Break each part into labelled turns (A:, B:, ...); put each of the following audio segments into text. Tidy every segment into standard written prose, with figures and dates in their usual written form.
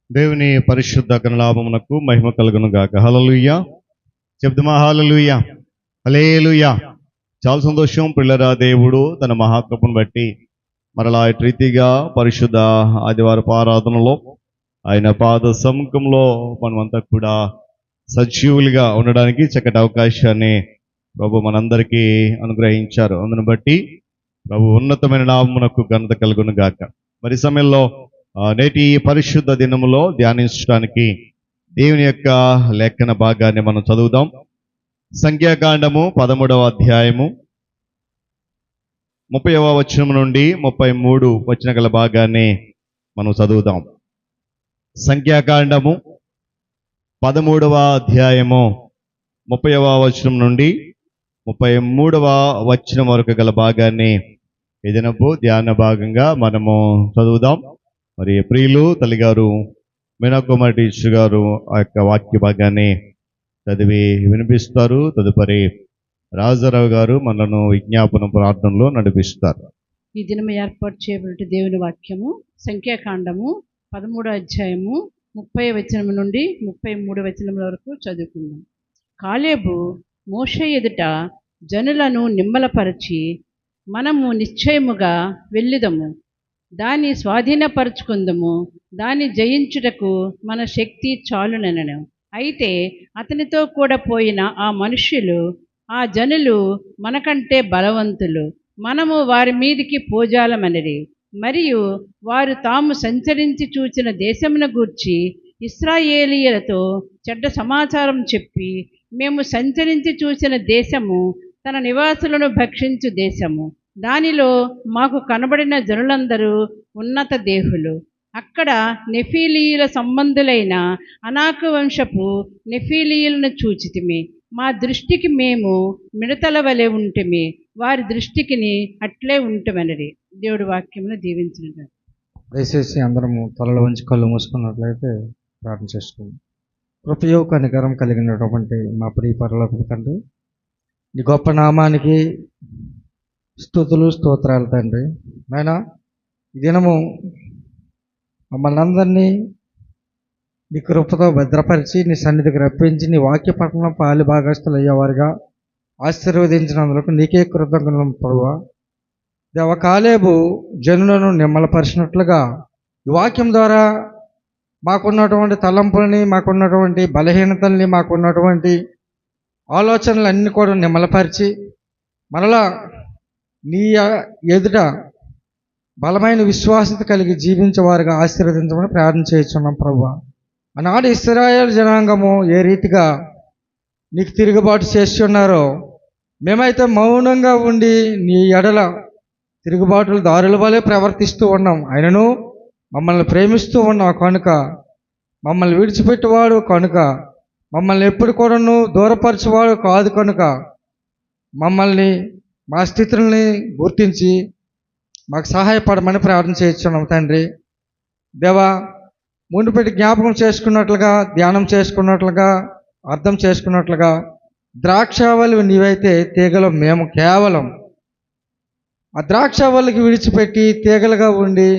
A: దేవుని పరిశుద్ధ కరుణామమునకు మహిమ కలుగును గాక. హల్లెలూయా. చెప్దామా హల్లెలూయా, హల్లెలూయా. చాలా సంతోషం పిల్లరా, దేవుడు తన మహాకృపను బట్టి మరలా ఇటు రీతిగా పరిశుద్ధ ఆదివారపు ఆరాధనలో ఆయన పాద సముఖంలో మనమంతా కూడా సజీవులుగా ఉండడానికి చక్కటి అవకాశాన్ని ప్రభు మనందరికీ అనుగ్రహించారు. అందును బట్టి ప్రభు ఉన్నతమైన నామమునకు ఘనత కలుగును గాక. మరి సమయంలో నేటి ఈ పరిశుద్ధ దినములో ధ్యానించడానికి దేవుని యొక్క లేఖన భాగాన్ని మనం చదువుదాం. సంఖ్యాకాండము 13వ అధ్యాయము 30వ వచనం నుండి 33 వచన గల భాగాన్ని మనం చదువుదాం. సంఖ్యాకాండము 13వ అధ్యాయము 30వ వచనం నుండి 33వ వచనం వరకు గల భాగాన్ని ఏదైనాపు ధ్యాన భాగంగా మనము చదువుదాం. మరి ప్రియులు తల్లిగారు మీనాకుమారి టీచర్ గారు ఆ యొక్క వాక్య భాగాన్ని చదివి వినిపిస్తారు. తదుపరి రాజారావు గారు మనను విజ్ఞాపన ప్రార్థనలో నడిపిస్తారు.
B: ఈ దినం ఏర్పాటు చేయబడిన దేవుని వాక్యము సంఖ్యాకాండము 13వ అధ్యాయము 30వ వచనం నుండి 33వ వచనం వరకు చదువుకుందాం. కాలేబు మోషే ఎదుట జనులను నిమ్మలపరచి, మనము నిశ్చయముగా వెళ్ళుదము, దాన్ని స్వాధీనపరచుకుందము, దాన్ని జయించుటకు మన శక్తి చాలునెనను. అయితే అతనితో కూడా పోయిన ఆ మనుష్యులు, ఆ జనులు మనకంటే బలవంతులు, మనము వారి మీదికి పోజాలమనిరి. మరియు వారు తాము సంచరించి చూచిన దేశమును గూర్చి ఇశ్రాయేలీయులతో చెడ్డ సమాచారం చెప్పి, మేము సంచరించి చూసిన దేశము తన నివాసులను భక్షించు దేశము, దానిలో మాకు కనబడిన జనులందరూ ఉన్నత దేహులు. అక్కడ నెఫీలీయుల సంబంధులైన అనాకు వంశపు నెఫీలీయులను చూచితిమి. మా దృష్టికి మేము మిడతల వలె ఉంటిమి, వారి దృష్టికి అట్లే ఉంటమనరి. దేవుడి వాక్యమును దీవించును.
C: దయచేసి అందరము తలలో ఉంచి కళ్ళు మూసుకున్నట్లయితే ప్రార్థన చేసుకుందాం. కృపయో కనికరం కలిగినటువంటి మా ప్రియ పరలోకపు తండ్రి, నీ గొప్ప నామానికి స్తుతులు స్తోత్రాలు తండ్రి. నాయనా, ఈ దినము మమ్మల్ని అందరినీ నీ కృపతో భద్రపరిచి నీ సన్నిధికి రప్పించి నీ వాక్య పట్టణం పాలి భాగస్తులు అయ్యేవారుగా ఆశీర్వదించినందుకు నీకే కృతజ్ఞతలు ప్రభువా. దేవ, కాలేబు జనులను నిమ్మలపరిచినట్లుగా ఈ వాక్యం ద్వారా మాకున్నటువంటి తలంపులని, మాకున్నటువంటి బలహీనతల్ని, మాకున్నటువంటి ఆలోచనలన్నీ కూడా నిమ్మలపరిచి మరలా నీ ఎదుట బలమైన విశ్వాసత కలిగి జీవించేవారుగా ఆశీర్వదించమని ప్రార్థన చేస్తున్నాం ప్రభువా. ఆనాడు ఇశ్రాయేలు జనాంగము ఏ రీతిగా నీకు తిరుగుబాటు చేస్తున్నారో, మేమైతే మౌనంగా ఉండి నీ ఎడల తిరుగుబాటుల దారుల వలె ప్రవర్తిస్తూ ఉన్నాం. ఆయనను మమ్మల్ని ప్రేమిస్తూ ఉన్నాం కనుక, మమ్మల్ని విడిచిపెట్టేవాడు కనుక, మమ్మల్ని ఎప్పుడు కూడాను దూరపరచేవాడు కాదు కనుక, మమ్మల్ని మా స్థితుల్ని గుర్తించి మాకు సహాయపడమని ప్రార్థన చేస్తున్నాం తండ్రి. దేవా, మునుపెట్టి జ్ఞాపకం చేసుకున్నట్లుగా, ధ్యానం చేసుకున్నట్లుగా, అర్థం చేసుకున్నట్లుగా, ద్రాక్షావళి నీవైతే తీగలు మేము కేవలం ఆ ద్రాక్షావళికి విడిచిపెట్టి తీగలుగా ఉండి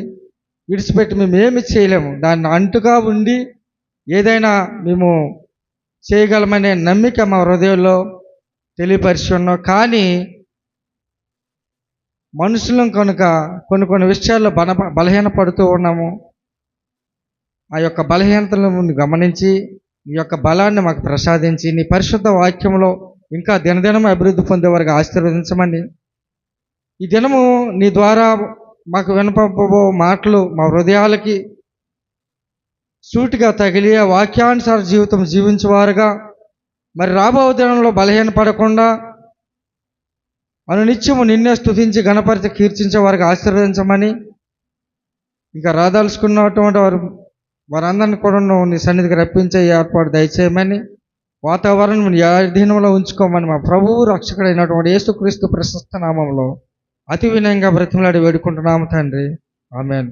C: విడిచిపెట్టి మేమేమి చేయలేము. దాన్ని అంటుగా ఉండి ఏదైనా మేము చేయగలమనే నమ్మిక మా హృదయంలో తెలియపరిచి ఉన్నాం. కానీ మనుషులం కనుక కొన్ని విషయాల్లో బలహీనపడుతూ ఉన్నాము. ఆ యొక్క బలహీనతలను గమనించి నీ యొక్క బలాన్ని మాకు ప్రసాదించి నీ పరిశుద్ధ వాక్యంలో ఇంకా దినదినం అభివృద్ధి పొందేవారికి ఆశీర్వదించమని, ఈ దినము నీ ద్వారా మాకు వినపబో మాటలు మా హృదయాలకి సూటిగా తగిలి ఆ వాక్యానుసార జీవితం జీవించేవారుగా, మరి రాబో దినంలో బలహీనపడకుండా అనునిత్యము నిన్నే స్తుతించి గణపరిచి కీర్తించే వారికి ఆశీర్వదించమని, ఇంకా రాదలుచుకున్నటువంటి వారందరినీ కూడా నీ సన్నిధికి రప్పించే ఏర్పాటు దయచేయమని, వాతావరణం నీ అధీనంలో ఉంచుకోమని మా ప్రభువు రక్షకుడైనటువంటి యేసుక్రీస్తు ప్రశస్త నామంలో అతి వినయంగా బ్రతిమలాడి వేడుకుంటున్నాము తండ్రి. ఆమేన్.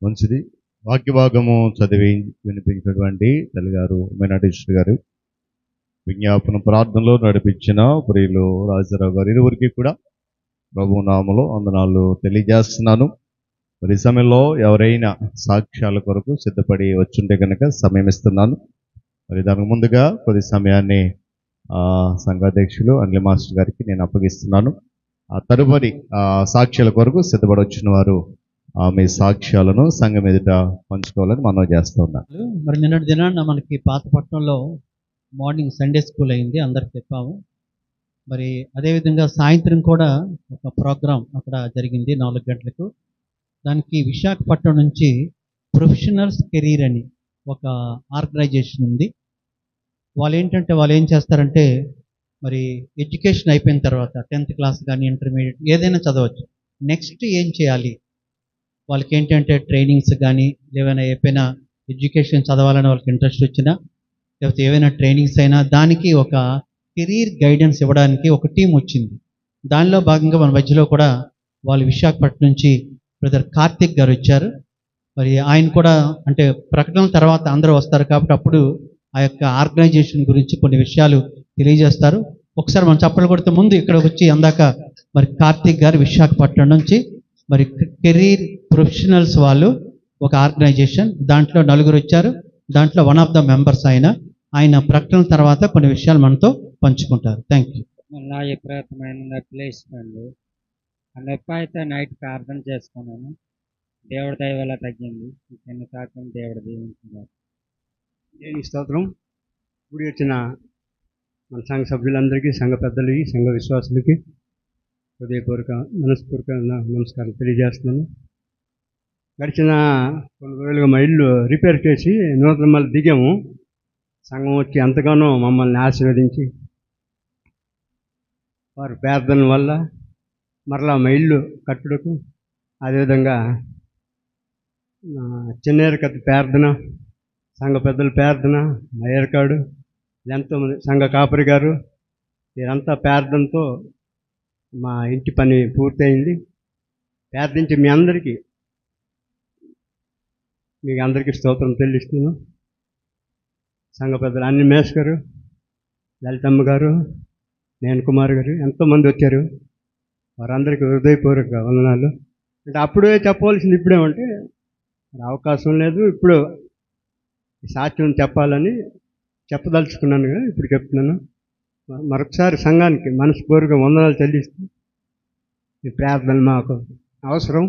A: మంచిది. వాక్య భాగము చదివి వినిపించినటువంటి తల్లిగారు మీనాటీశ్వర్ గారు, విజ్ఞాపన ప్రార్థనలో నడిపించిన ప్రియులు రాజారావు గారు, ఇరువురికి కూడా ప్రభు నామములో వందనాలు తెలియజేస్తున్నాను. మరి ఈ సమయంలో ఎవరైనా సాక్ష్యాల కొరకు సిద్ధపడి వచ్చుంటే కనుక సమయం ఇస్తున్నాను. మరి దానికి ముందుగా కొద్ది సమయాన్ని సంఘాధ్యక్షులు అనిల్ మాస్టర్ గారికి నేను అప్పగిస్తున్నాను. ఆ తదుపరి సాక్ష్యాల కొరకు సిద్ధపడి వచ్చిన వారు మీ సాక్ష్యాలను సంఘం ఎదుట పంచుకోవాలని మనం చేస్తూ ఉన్నాం.
D: మరి నిన్నటి దినాన్న మనకి పాతపట్నంలో మార్నింగ్ సండే స్కూల్ అయింది, అందరికి చెప్పాము. మరి అదేవిధంగా సాయంత్రం కూడా ఒక ప్రోగ్రాం అక్కడ జరిగింది 4 గంటలకు. దానికి విశాఖపట్నం నుంచి ప్రొఫెషనల్స్ కెరీర్ అని ఒక ఆర్గనైజేషన్ ఉంది. వాళ్ళు ఏం చేస్తారంటే, మరి ఎడ్యుకేషన్ అయిపోయిన తర్వాత 10th క్లాస్ కానీ ఇంటర్మీడియట్ ఏదైనా చదవచ్చు, నెక్స్ట్ ఏం చేయాలి, వాళ్ళకి ఏంటంటే ట్రైనింగ్స్ కానీ ఏవైనా ఎడ్యుకేషన్ చదవాలని వాళ్ళకి ఇంట్రెస్ట్ వచ్చినా, లేకపోతే ఏవైనా ట్రైనింగ్స్ అయినా దానికి ఒక కెరీర్ గైడెన్స్ ఇవ్వడానికి ఒక టీం వచ్చింది. దానిలో భాగంగా మన మధ్యలో కూడా వాళ్ళు విశాఖపట్నం నుంచి బ్రదర్ కార్తిక్ గారు వచ్చారు. మరి ఆయన కూడా అంటే ప్రకటన తర్వాత అందరూ వస్తారు కాబట్టి అప్పుడు ఆ యొక్క ఆర్గనైజేషన్ గురించి కొన్ని విషయాలు తెలియజేస్తారు. ఒకసారి మనం చప్పట్లు కొడితే ముందు ఇక్కడికి వచ్చి అందాక మరి కార్తిక్ గారు విశాఖపట్నం నుంచి మరి కెరీర్ ప్రొఫెషనల్స్ వాళ్ళు ఒక ఆర్గనైజేషన్, దాంట్లో 4 వచ్చారు. దాంట్లో వన్ ఆఫ్ ద మెంబర్స్ ఆయన ప్రకటన తర్వాత కొన్ని విషయాలు మనతో పంచుకుంటారు. Thank you.
E: నా విపరీతమైన ప్లేస్ అండి. ఆ నొప్పి అయితే నైట్ ప్రార్థన చేసుకున్నాను, దేవుడి దయ వల్ల తగ్గింది. ఈ చిన్న సాక్ష్యం దేవుడు దీవించారు.
F: ఈ స్తోత్రం. గుడి వచ్చిన మన సంఘ సభ్యులందరికీ, సంఘ పెద్దలకి, సంఘ విశ్వాసులకి హృదయపూర్వక మనస్ఫూర్తిక నమస్కారం తెలియజేస్తున్నాను. గడిచిన కొన్ని రోజులుగా మా ఇల్లు రిపేర్ చేసి నూతన మళ్ళీ దిగాము. సంఘం వచ్చి ఎంతగానో మమ్మల్ని ఆశీర్వదించి వారి ప్రార్థన వల్ల మరలా మా ఇల్లు కట్టుటకు, అదేవిధంగా చిన్నేరకత్త ప్రార్థన, సంఘ పెద్దల ప్రార్థన, ఏర్కాడు ఎంతోమంది సంఘ కాపరి గారు వీరంతా ప్రార్థనతో మా ఇంటి పని పూర్తయింది. ప్రార్థించి మీకు అందరికీ స్తోత్రం చెల్లిస్తున్నాను. సంఘ పెద్దలు అన్ని మేష్ గారు, లలితమ్మ గారు, నేను కుమార్ గారు ఎంతోమంది వచ్చారు. వారందరికీ హృదయపూర్వక వందనాలు. అంటే అప్పుడే చెప్పవలసింది ఇప్పుడేమంటే అవకాశం లేదు, ఇప్పుడు సాక్ష్యం చెప్పాలని చెప్పదలుచుకున్నాను కదా, ఇప్పుడు చెప్తున్నాను. మరొకసారి సంఘానికి మనస్ఫూర్తిగా వందనాలు చెల్లిస్తూ ఈ ప్రార్థన మాకు అవసరం.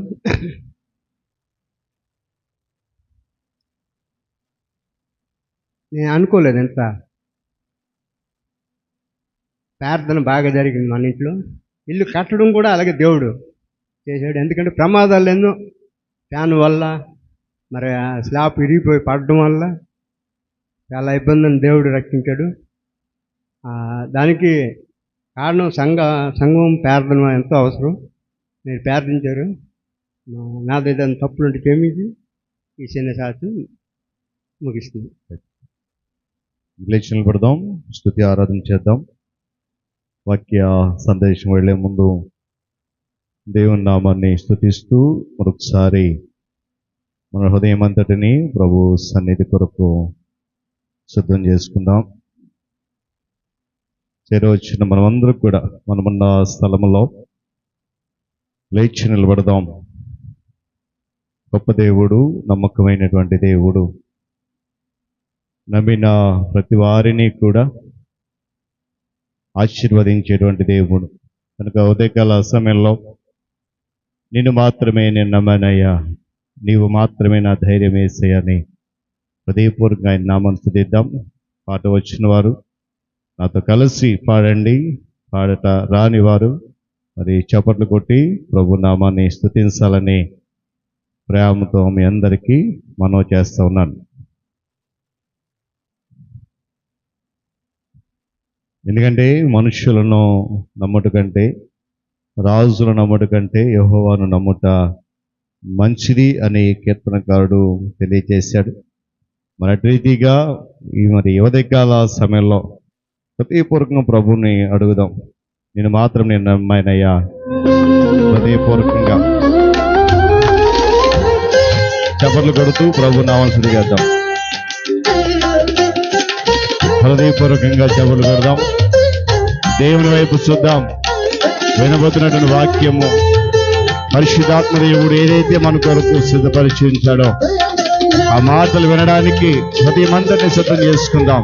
F: నేను అనుకోలేదు ఎంత ప్రార్థన బాగా జరిగింది మన ఇంట్లో. ఇల్లు కట్టడం కూడా అలాగే దేవుడు చేశాడు. ఎందుకంటే ప్రమాదాలు ఎన్నో, ఫ్యాన్ వల్ల మరి స్లాబ్ విరిగిపోయి పడడం వల్ల చాలా ఇబ్బందిని దేవుడు రక్షించాడు. దానికి కారణం సంఘం ప్రార్థన ఎంతో అవసరం. మీరు ప్రార్థించారు. నాదైతే తప్పులుంటే క్షమించి ఈ చిన్న సాక్ష్యం ముగిస్తుంది.
A: లేచి నిలబడదాం, స్తుతి ఆరాధన చేద్దాం. వాక్య సందేశం వెళ్ళే ముందు దేవుని నామాన్ని స్తుతిస్తూ మరొకసారి మన హృదయం అంతటిని ప్రభు సన్నిధి కొరకు సిద్ధం చేసుకుందాం. చేరవచ్చిన మనమందరం కూడా మనమున్న స్థలంలో లేచి నిలబడదాం. గొప్ప దేవుడు, నమ్మకమైనటువంటి దేవుడు, నమ్మిన ప్రతి వారిని కూడా ఆశీర్వదించేటువంటి దేవుడు కనుక ఉదయకాల సమయంలో నిన్ను మాత్రమే నేను నమ్మానయ్యా, నీవు మాత్రమే నా ధైర్యం వేసేయని హృదయపూర్వకంగా ఆయన నామం స్తుతిద్దాం. పాట వచ్చిన వారు నాతో కలిసి పాడండి. పాడట రాని వారు మరి చప్పట్లు కొట్టి ప్రభు నామాన్ని స్తుతించాలని ప్రేమతో మీ అందరికీ మనవి చేస్తూ ఉన్నాను. ఎందుకంటే మనుష్యులను నమ్ముట కంటే, రాజులను నమ్ముట కంటే యెహోవాను నమ్ముట మంచిది అని కీర్తనకారుడు తెలియజేశాడు. మరి అటు రీతిగా మరి ఉదయకాల సమయంలో హృదయపూర్వకంగా ప్రభుని అడుగుదాం. నేను మాత్రం నేను నమ్మానయ్యా, హృదయపూర్వకంగా చప్పట్లు కొడుతూ ప్రభు నామాన్ని స్తుతిద్దాం. హృదయపూర్వకంగా చప్పట్లు కొడదాం. దేవుని వైపు చూద్దాం. వినబోతున్నటువంటి వాక్యము పరిశుద్ధాత్మ దేవుడు ఏదైతే మన కొరకు సిద్ధపరిచి ఉంచాడో ఆ మాటలు వినడానికి హృదయమంతటిని సిద్ధం చేసుకుందాం.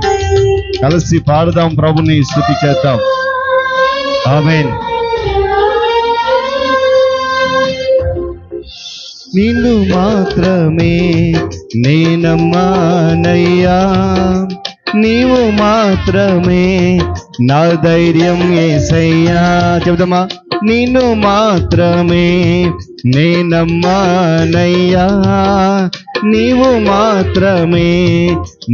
A: కలిసి పాడుదాం, ప్రభుని స్తుతి చేద్దాం. ఆమేన్. నిన్ను మాత్రమే నేనమ్మానయ్యా, నీవు మాత్రమే నా ధైర్యం యేసయ్యా. చెబుదామా? నిన్ను మాత్రమే నేనమ్మానయ్యా, నీవు మాత్రమే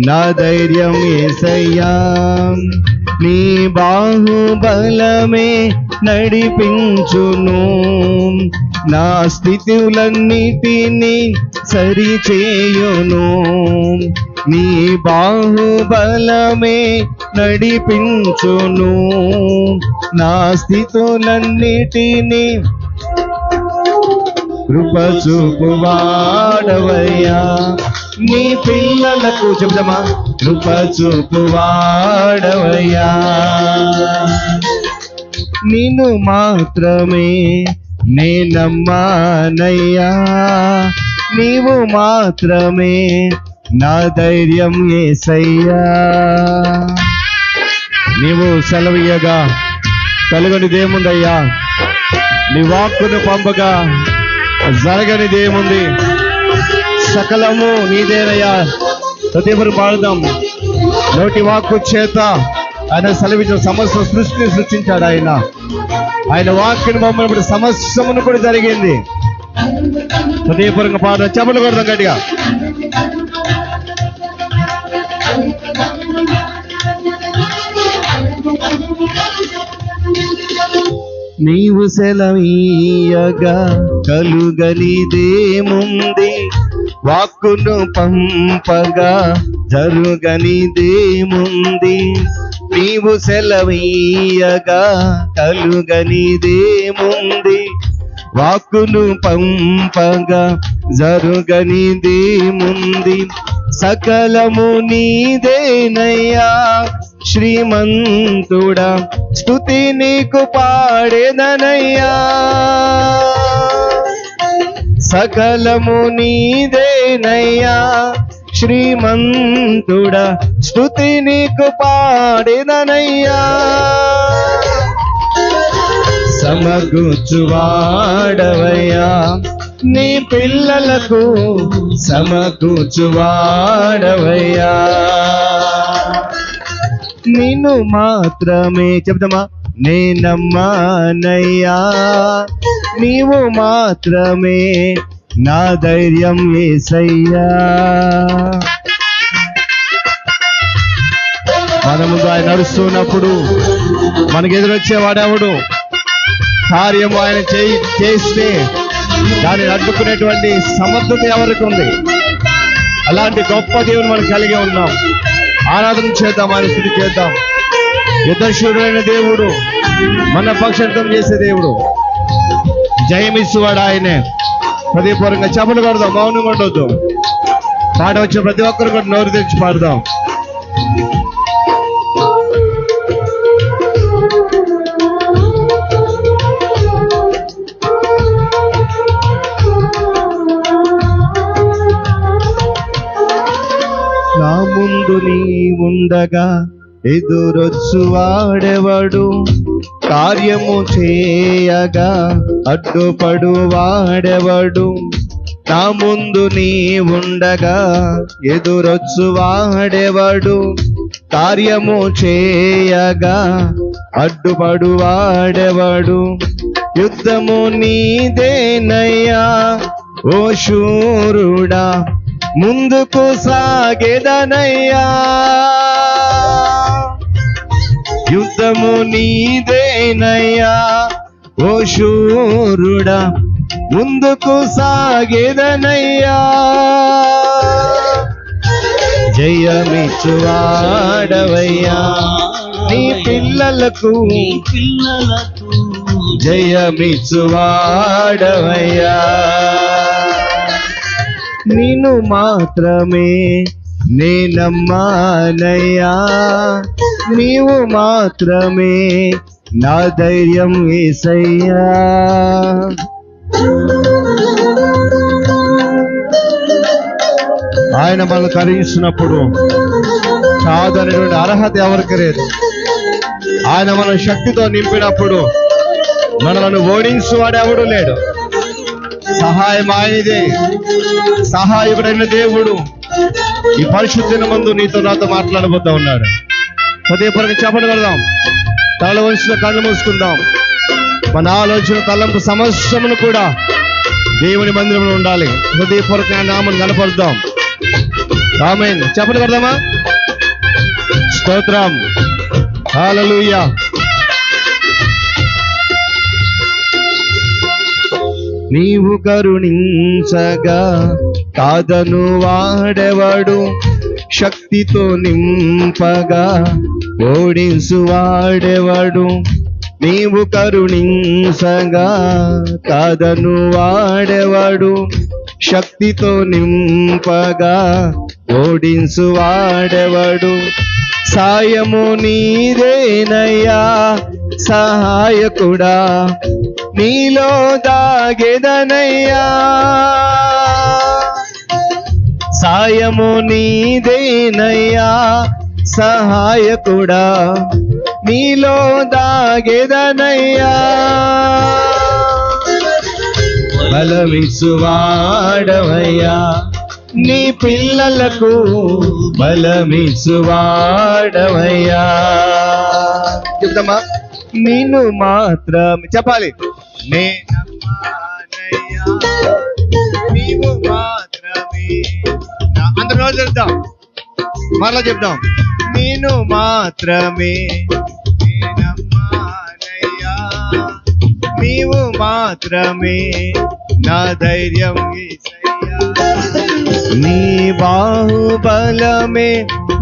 A: నా ధైర్యం యేసయ్యా. నీ బాహుబలమే నడిపించును, నా స్థితులన్నిటినీ సరిచేయును. నీ బాహుబలమే నడిపించును, నా స్థితులన్నిటినీ కృప చూపువాడవయ్యా. నీ పిల్లలకు చెబుదామా? కృప చూపువాడవయ్యా. నిన్ను మాత్రమే నేనమ్మానయ్యా, నీవు మాత్రమే నా ధైర్యం యేసయ్యా. నీవు సెలవీయగా కలుగనిదేముందయ్యా, నీ వాక్కును పంపగా జరగనిదేముంది. సకలము నీదేనయ్యా. ప్రతిభరు పాడుదాం. నోటి వాక్కు చేత ఆయన సెలవించిన సమస్త సృష్టిని సృష్టించాడు. ఆయన వాక్యను పంపినప్పుడు సమస్తమును కూడా జరిగింది. హృదయపూర్వకంగా పాడు, చెప్పలు కొడదాం గట్టిగా. నీవు సెలవీయగా కలుగనిదేముంది, వాక్కును పంపగా జరుగనిదేముంది. నీవు సెలవీయగా కలుగనిదేముంది, వాక్కును పంపగా జరుగనిదేముంది. సకలము నీదేనయ్యా శ్రీమంతుడా, స్తుతి నీకు పాడేదనయ్యా. సకలము నీదేనయ్యా శ్రీమంతుడా, స్తుతి నీకు పాడేదనయ్యా. సమకూర్చువాడవయ్యా, నీ పిల్లలకు సమకూర్చువాడవయ్యా. నిన్ను మాత్రమే చెప్తామా? నేనమ్మానయ్యా, నీవు మాత్రమే నా ధైర్యం యేసయ్యా. మన ముందు ఆయన నడుస్తున్నప్పుడు మనకు ఎదురొచ్చేవాడెవడు? కార్యము ఆయన చేస్తే దాన్ని అడ్డుకునేటువంటి సమర్థత ఎవరికి ఉంది? అలాంటి గొప్ప దేవుని మనం కలిగి ఉన్నాం. ఆరాధన చేద్దాం, ఆయన స్తుతి చేద్దాం. యుద్ధశూరుడైన దేవుడు, మన పక్షార్థం చేసే దేవుడు, జయమిచ్చువాడు ఆయనే. హృదయపూర్వకంగా చెప్పలు కొడదాం, మౌనం ఉండొద్దు. పాట వచ్చిన ప్రతి ఒక్కరు కూడా నోరు తెచ్చి పాడదాం. నా ముందు నీ ఉండగా ఎదురొచ్చు వాడెవడు, కార్యము చేయగా అడ్డుపడు వాడెవడు. నా ముందు నీ ఉండగా ఎదురొచ్చు వాడెవడు, కార్యము చేయగా అడ్డుపడు వాడెవడు. యుద్ధము నీదేనయ్యా ఓ శూరుడా, ముందుకు సాగెదనయ్యా. యుద్ధము నీదేనయ్యా ఓ శూరుడా, ముందుకు సాగెదనయ్యా. జయమిచ్చువాడవయ్యా, నీ పిల్లలకు జయమిచ్చువాడవయ్యా. నిన్ను మాత్రమే నేనమ్మానయ్యా, నీవు మాత్రమే నా ధైర్యం యేసయ్యా. ఆయన మనల్ని కరుణిస్తున్నప్పుడు కాదనేటువంటి అర్హత ఎవరికి లేదు. ఆయన మన శక్తితో నింపినప్పుడు మనలను ఓడించువాడు ఎవడు లేడు. సహాయం ఆయనదే. సహాయకుడైన దేవుడు ఈ పరిశుద్ధమైన ముందు నీతో నాతో మాట్లాడబోతా ఉన్నాడు. హృదయపూర్వక చెప్పలు కడదాం. తల వంచిన కళ్ళు మూసుకుందాం. మన ఆలోచన తలంపు సమస్యమును కూడా దేవుని మందిరంలో ఉండాలి. హృదయపూర్వక నామను కనపరుద్దాం. ఆమేన్. చెప్పలు కడదామా? స్తోత్రం. హల్లెలూయా. నీవు కరుణించగా కాదను వాడెవడు, శక్తితో నింపగా ఓడించు వాడెవడు. నీవు కరుణించగా కాదను వాడెవడు, శక్తితో నింపగా ఓడించు వాడెవడు. సాయము నీదేనయ్యా సహాయకుడా, నీలో దాగెదనయ్యా. సాయము నీదేనయ్యా సహాయకుడా, నీలో దాగెదనయ్యా. బలమిచ్చువాడవయ్యా, నీ పిల్లలకు బలమిచ్చువాడవయ్యా. చెప్తామా? నిన్ను మాత్రం చెప్పాలి. నేనమ్మానయ్యా, నీవు మాత్రమే. అందరూ రోజు చెప్తాం, మరలా చెప్తాం. నేను మాత్రమే నేనమ్మానయ్యా, నీవు మాత్రమే నా ధైర్యం యేసయ్యా. నీ బాహుబలమే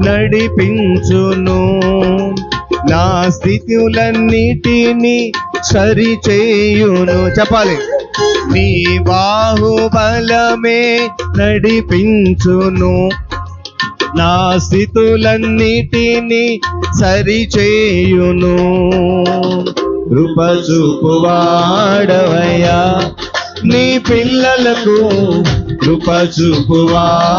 A: నడిపించును, నా స్థితులన్నిటినీ సరిచేయును. చెప్పాలి. నీ బాహుబలమే నడిపించును, నా స్థితులన్నిటినీ సరిచేయును. కృప చూపువాడవయ్యా, నీ పిల్లలకు కృప చూపువాడవయ్యా.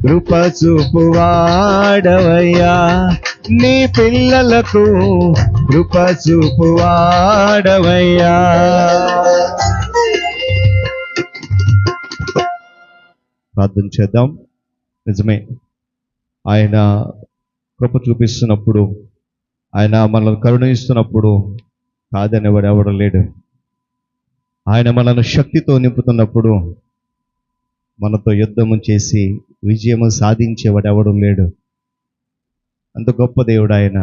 A: కృప చూపువాడవయ్యా, నీ పిల్లలకు కృప చూపువాడవయ్యా. ప్రార్థన చేద్దాం. నిజమే, ఆయన కృప చూపిస్తున్నప్పుడు, ఆయన మనల్ని కరుణిస్తున్నప్పుడు కాదనేవాడు ఎవడు లేడు. ఆయన మనల్ని శక్తితో నింపుతున్నప్పుడు మనతో యుద్ధము చేసి విజయము సాధించేవాడు ఎవడు లేడు. అంత గొప్ప దేవుడు ఆయన.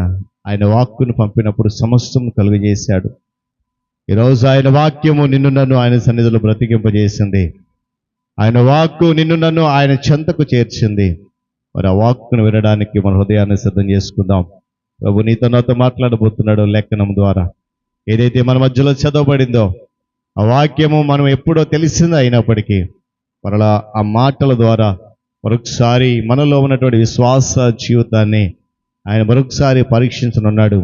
A: ఆయన వాక్కును పంపినప్పుడు సమస్తం కలుగజేశాడు. ఈరోజు ఆయన వాక్యము నిన్ను నన్ను ఆయన సన్నిధిలో బ్రతికింపజేసింది. ఆయన వాక్కు నిన్ను నన్ను ఆయన చెంతకు చేర్చింది. మరి ఆ వాక్కును వినడానికి మన హృదయాన్ని సిద్ధం చేసుకుందాం. ప్రభు నీతో నాతో మాట్లాడబోతున్నాడు లేఖనం ద్వారా. ఏదైతే మన మధ్యలో చదవబడిందో ఆ వాక్యము మనం ఎప్పుడో తెలిసింది అయినప్పటికీ మరలా ఆ మాటల ద్వారా మరొకసారి మనలో ఉన్నటువంటి విశ్వాస జీవితాన్ని ఆయన మరొకసారి పరీక్షించనున్నాడు.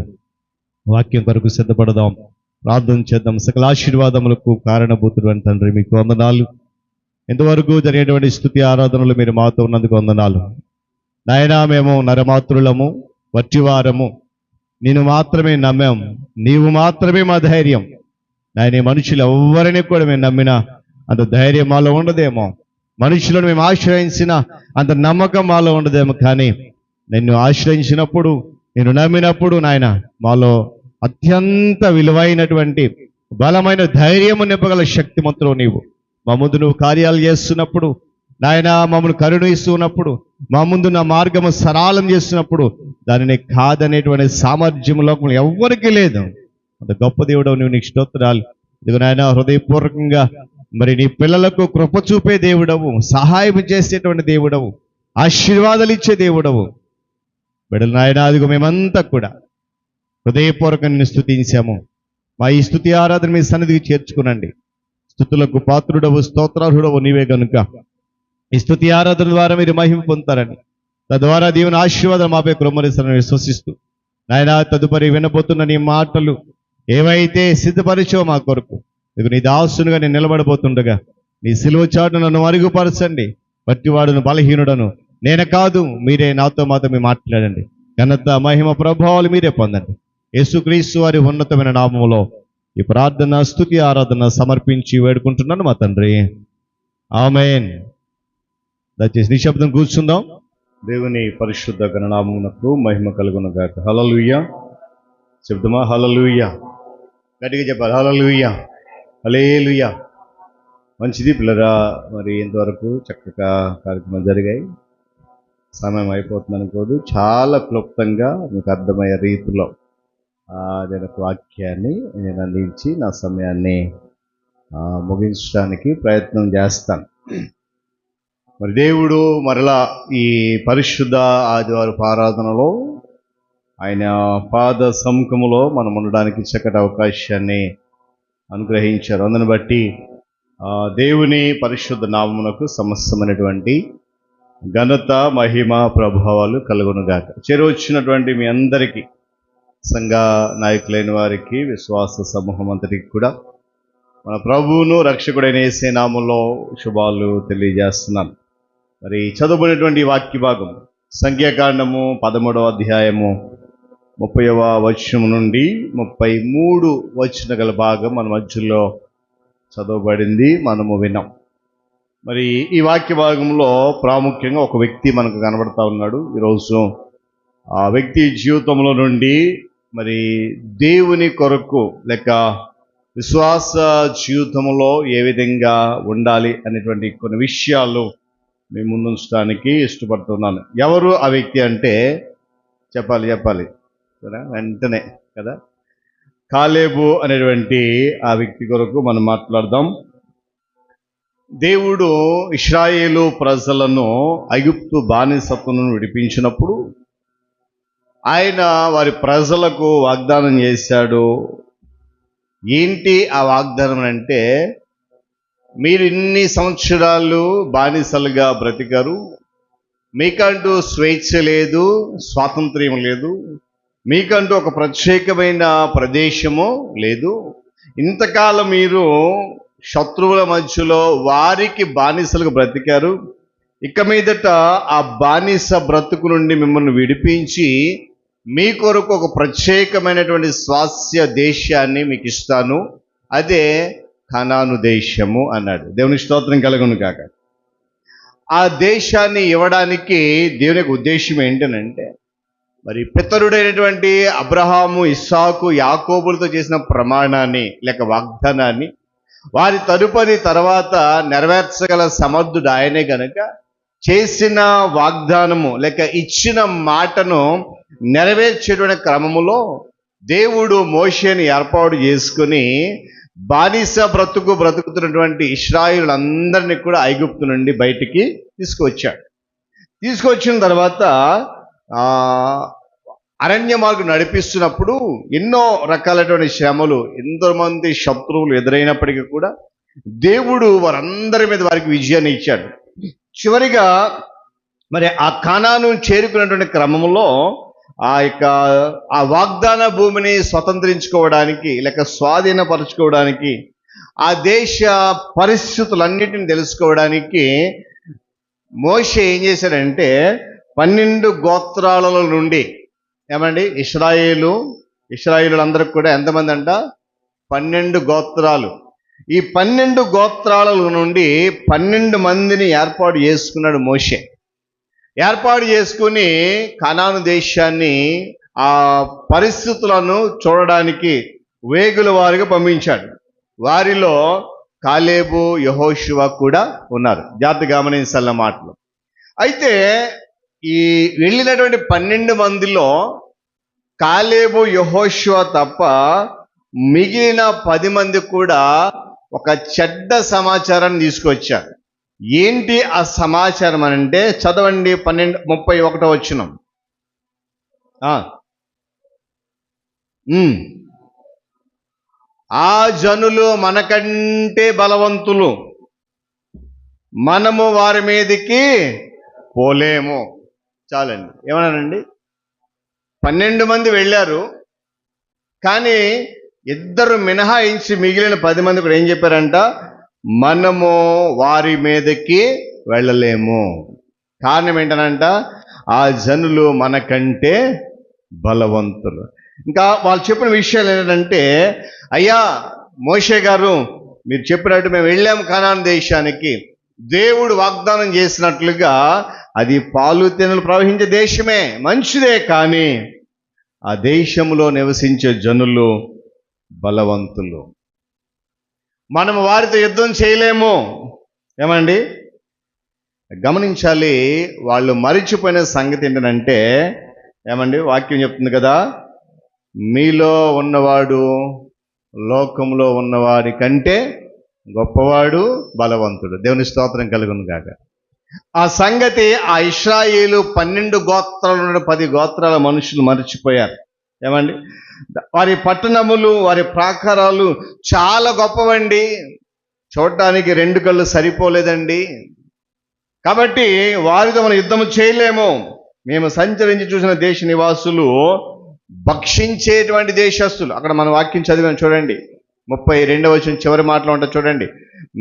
A: వాక్యం కొరకు సిద్ధపడదాం, ప్రార్థన చేద్దాం. సకల ఆశీర్వాదములకు కారణభూతుడు అని తండ్రి మీకు వందనాలు. ఇంతవరకు జరిగేటువంటి స్తుతి ఆరాధనలు మీరు మాతో ఉన్నందుకు వందనాలు. నాయనా, మేము నరమాతృలము, వట్టివారము, నేను మాత్రమే నమ్మాం, నీవు మాత్రమే మా ధైర్యం. నాయన, మనుషులు ఎవరిని కూడా మేము నమ్మినా అంత ధైర్యం మాలో ఉండదేమో, మనుషులను మేము ఆశ్రయించిన అంత నమ్మకం మాలో ఉండదేమో, కానీ నిన్ను ఆశ్రయించినప్పుడు, నేను నమ్మినప్పుడు నాయన మాలో అత్యంత విలువైనటువంటి బలమైన ధైర్యము నింపగల శక్తిమంతుడు నీవు. మా ముందు నువ్వు కార్యాలు చేస్తున్నప్పుడు నాయన, మమ్మల్ని కరుణిస్తున్నప్పుడు, మా ముందు నా మార్గము సరళం చేస్తున్నప్పుడు దానిని కాదనేటువంటి సామర్థ్యం లోకంలో ఎవ్వరికీ లేదు. అంత గొప్ప దేవుడవు నువ్వు, నీకు స్తోత్రాలు. ఇదిగో నాయన, హృదయపూర్వకంగా మరి నీ పిల్లలకు కృప చూపే దేవుడవు, సహాయం చేసేటువంటి దేవుడవు, ఆశీర్వాదాలు ఇచ్చే దేవుడవు. బిడ్డలు నాయన, అదిగో మేమంతా కూడా హృదయపూర్వకంగా నిన్ను స్తుతించాము. మా ఈ స్తుతి ఆరాధన మీ సన్నిధికి చేర్చుకునండి. స్తుతులకు పాత్రుడవు, స్తోత్రార్హుడవు నీవే గనుక ఈ స్తుతి ఆరాధన ద్వారా మీరు మహిమ పొందుతారని, తద్వారా దేవుని ఆశీర్వాదం మాపై కుమ్మరిస్తారని విశ్వసిస్తూ నాయన, తదుపరి వినబోతున్న నీ మాటలు ఏవైతే సిద్ధపరిచో మా కొరకు ఇక నీ దాసునుగా నేను నిలబడిపోతుండగా నీ సిలువ చాటును నన్ను మరుగుపరచండి. పట్టివాడును బలహీనుడను నేను కాదు, మీరే నాతో మాత్రమే మాట్లాడండి. ఘనత మహిమ ప్రభావాలు మీరే పొందండి. యేసుక్రీస్తు వారి ఉన్నతమైన నామములో ఈ ప్రార్థన స్తుతి ఆరాధన సమర్పించి వేడుకుంటున్నాను మా తండ్రి, ఆమేన్. దయచేసి నిశ్శబ్దం కూర్చుందాం. దేవుని పరిశుద్ధ గణనామమునకు మహిమ కలుగును గాక. హల్లెలూయా చెప్దామా? హల్లెలూయా గట్టిగా చెప్పాలి. హల్లెలూయా, హల్లెలూయా. మంచిది పిల్లరా, మరి ఇంతవరకు చక్కగా కార్యక్రమాలు జరిగాయి. సమయం అయిపోతుంది అనుకోదు, చాలా క్లుప్తంగా మీకు అర్థమయ్యే రీతిలో నేను వాక్యాన్ని నేను అందించి నా సమయాన్ని ముగించడానికి ప్రయత్నం చేస్తాను. మరి దేవుడు మరలా ఈ పరిశుద్ధ ఆదివారపు ఆరాధనలో ఆయన పాద సముఖములో మనం ఉండడానికి చక్కటి అవకాశాన్ని అనుగ్రహించారు. అందుని బట్టి దేవుని పరిశుద్ధ నామమునకు సమస్తమైనటువంటి ఘనత మహిమ ప్రభావాలు కలుగునుగాక. చేరవచ్చినటువంటి మీ అందరికీ, సంఘ నాయకులైన వారికి, విశ్వాస సమూహం అంతటికి కూడా మన ప్రభువును రక్షకుడైన యేసే నామములో శుభాలు తెలియజేస్తున్నాను. మరి చదువుకునేటువంటి వాక్య భాగం సంఖ్యాకాండము 13వ అధ్యాయము 30వ వచనం నుండి 33 వచన గల భాగం మన మధ్యలో చదవబడింది, మనము విన్నాం. మరి ఈ వాక్య భాగంలో ప్రాముఖ్యంగా ఒక వ్యక్తి మనకు కనబడతా ఉన్నాడు. ఈరోజు ఆ వ్యక్తి జీవితంలో నుండి మరి దేవుని కొరకు లేక విశ్వాస జీవితంలో ఏ విధంగా ఉండాలి అనేటువంటి కొన్ని విషయాలు మీ ముందుంచడానికి ఇష్టపడుతున్నాను. ఎవరు ఆ వ్యక్తి అంటే చెప్పాలి కదా, వెంటనే కదా, కాలేబు అనేటువంటి ఆ వ్యక్తి కొరకు మనం మాట్లాడదాం. దేవుడు ఇశ్రాయేలు ప్రజలను ఐగుప్తు బానిసత్వం నుండి విడిపించినప్పుడు ఆయన వారి ప్రజలకు వాగ్దానం చేశాడు. ఏంటి ఆ వాగ్దానం అంటే, మీరు ఇన్ని సంవత్సరాలు బానిసలుగా బ్రతికారు, మీకంటూ స్వేచ్ఛ లేదు, స్వాతంత్ర్యం లేదు, మీకంటూ ఒక ప్రత్యేకమైన ప్రదేశము లేదు. ఇంతకాలం మీరు శత్రువుల మధ్యలో వారికి బానిసలుగా బ్రతికారు. ఇక మీదట ఆ బానిస బ్రతుకు నుండి మిమ్మల్ని విడిపించి మీ కొరకు ఒక ప్రత్యేకమైనటువంటి స్వాస్థ్య దేశాన్ని మీకు ఇస్తాను, అదే కనాను దేశము అన్నాడు. దేవుని స్తోత్రం కలుగును గాక. ఆ దేశాన్ని ఇవ్వడానికి దేవుని యొక్క ఉద్దేశం ఏంటనంటే, మరి పితరుడైనటువంటి అబ్రహాము, ఇస్సాకు, యాకోబులతో చేసిన ప్రమాణాన్ని లేక వాగ్దానాన్ని వారి తదుపరి తర్వాత నెరవేర్చగల సమర్థుడు ఆయనే గనక చేసిన వాగ్దానము లేక ఇచ్చిన మాటను నెరవేర్చేటువంటి క్రమములో దేవుడు మోషేని ఏర్పాటు చేసుకుని బానిస బ్రతుకుతున్నటువంటి ఇశ్రాయేలులందరినీ కూడా ఐగుప్తు నుండి బయటికి తీసుకువచ్చాడు. తీసుకొచ్చిన తర్వాత అరణ్య మార్గం నడిపిస్తున్నప్పుడు ఎన్నో రకాలైనటువంటి శ్రమలు, ఎంతోమంది శత్రువులు ఎదురైనప్పటికీ కూడా దేవుడు వారందరి మీద వారికి విజయాన్ని ఇచ్చాడు. చివరిగా మరి ఆ కానాను చేరుకున్నటువంటి క్రమంలో ఆ వాగ్దాన భూమిని స్వతంత్రించుకోవడానికి లేక స్వాధీనపరచుకోవడానికి, ఆ దేశ పరిస్థితులన్నిటిని తెలుసుకోవడానికి మోషే ఏం చేశాడంటే 12 గోత్రాలలో నుండి, ఏమండి, ఇశ్రాయేలులందరికి కూడా ఎంతమంది అంట? 12 గోత్రాలు. ఈ 12 గోత్రాల నుండి 12 మందిని ఏర్పాటు చేసుకున్నాడు మోషే. ఏర్పాటు చేసుకుని కనాను దేశాన్ని ఆ పరిస్థితులను చూడడానికి వేగుల వారిగా పంపించాడు. వారిలో కాలేబు, యెహోషువ కూడా ఉన్నారు. జాగ్రత్తగా గమనించాలన్న మాటలు. అయితే ఈ వెళ్ళినటువంటి 12 మందిలో కాలేబు, యెహోషువ తప్ప మిగిలిన 10 మంది కూడా ఒక చెడ్డ సమాచారాన్ని తీసుకొచ్చారు. ఏంటి ఆ సమాచారం అంటే, చదవండి 31వ వచనం. ఆ జనులు మనకంటే బలవంతులు, మనము వారి మీదకి పోలేము. చాలండి. ఏమన్నానండి? 12 మంది వెళ్ళారు, కానీ ఇద్దరు మినహాయించి మిగిలిన 10 మంది కూడా ఏం చెప్పారంట? మనము వారి మీదకి వెళ్ళలేము. కారణం ఏంటనంట? ఆ జనులు మనకంటే బలవంతులు. ఇంకా వాళ్ళు చెప్పిన విషయాలు ఏంటంటే, అయ్యా మోషే గారు, మీరు చెప్పినట్టు మేము వెళ్ళాము కనాను దేశానికి, దేవుడు వాగ్దానం చేసినట్లుగా అది పాలు తేనెలు ప్రవహించే దేశమే, మంచిదే. కానీ ఆ దేశంలో నివసించే జనులు బలవంతులు, మనము వారితో యుద్ధం చేయలేము. ఏమండి గమనించాలి, వాళ్ళు మరిచిపోయిన సంగతి ఏంటంటే, ఏమండి వాక్యం చెప్తుంది కదా, మీలో ఉన్నవాడు లోకంలో ఉన్నవాడి కంటే గొప్పవాడు, బలవంతుడు. దేవుని స్తోత్రం కలుగును గాక. ఆ సంగతి ఆ ఇశ్రాయేలు 12 గోత్రాలు 10 గోత్రాల మనుషులు మర్చిపోయారు. ఏమండి వారి పట్టణములు, వారి ప్రాకారాలు చాలా గొప్పవండి, చూడటానికి 2 కళ్ళు సరిపోలేదండి. కాబట్టి వారితో మనం యుద్ధం చేయలేము. మేము సంచరించి చూసిన దేశ నివాసులు భక్షించేటువంటి దేశస్తులు. అక్కడ మన వాక్యం చదివాను చూడండి, 32వ వచనం చివరి మాటలో ఉంటుంది చూడండి.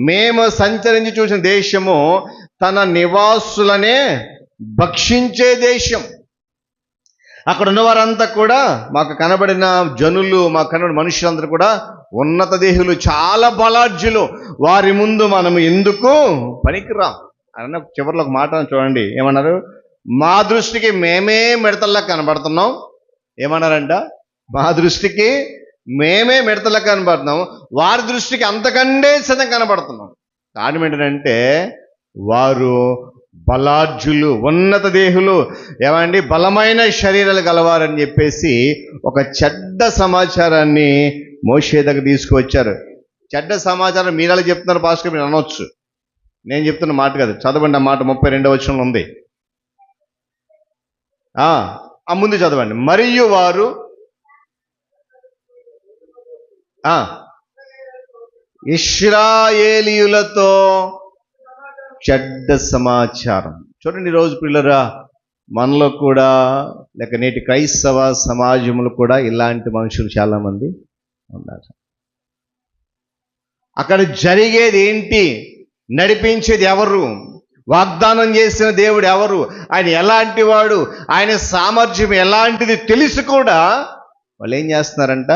A: మేము సంచరించి చూసిన దేశము తన నివాసులనే భక్షించే దేశం. అక్కడ ఉన్నవారంతా కూడా, మాకు కనబడిన జనులు, మాకు కనబడిన మనుషులందరూ కూడా ఉన్నత దేహులు, చాలా బలాఢ్యులు. వారి ముందు మనం ఎందుకు పనికిరాం అన్న చివరిలో ఒక మాట చూడండి. ఏమన్నారు? మా దృష్టికి మేమే మిడతల్లా కనబడుతున్నాం. ఏమన్నారంట? మా దృష్టికి మేమే మిడతల్లా కనబడుతున్నాం, వారి దృష్టికి అంతకంటే సిద్ధం కనబడుతున్నాం. కారణం ఏంటంటే వారు బలాఢ్యులు, ఉన్నత దేహులు, ఏమండి బలమైన శరీరాలు గలవారని చెప్పేసి ఒక చెడ్డ సమాచారాన్ని మోషే దగ్గర తీసుకువచ్చారు. చెడ్డ సమాచారం మీరు అలా చెప్తున్నారు పాస్టర్, మీరు అనవచ్చు, నేను చెప్తున్న మాట కాదు. చదవండి ఆ మాట, 32వ వచనంలో ఉంది. ఆ ముందు చదవండి. మరియు వారు ఇశ్రాయేలీయులతో చెడ్డ సమాచారం. చూడండి ఈరోజు పిల్లరా, మనలో కూడా లేక నేటి క్రైస్తవ సమాజంలో కూడా ఇలాంటి మనుషులు చాలామంది ఉన్నారు. అక్కడ జరిగేది ఏంటి, నడిపించేది ఎవరు, వాగ్దానం చేసిన దేవుడు ఎవరు, ఆయన ఎలాంటి వాడు, ఆయన సామర్థ్యం ఎలాంటిది తెలిసి కూడా వాళ్ళు ఏం చేస్తున్నారంట?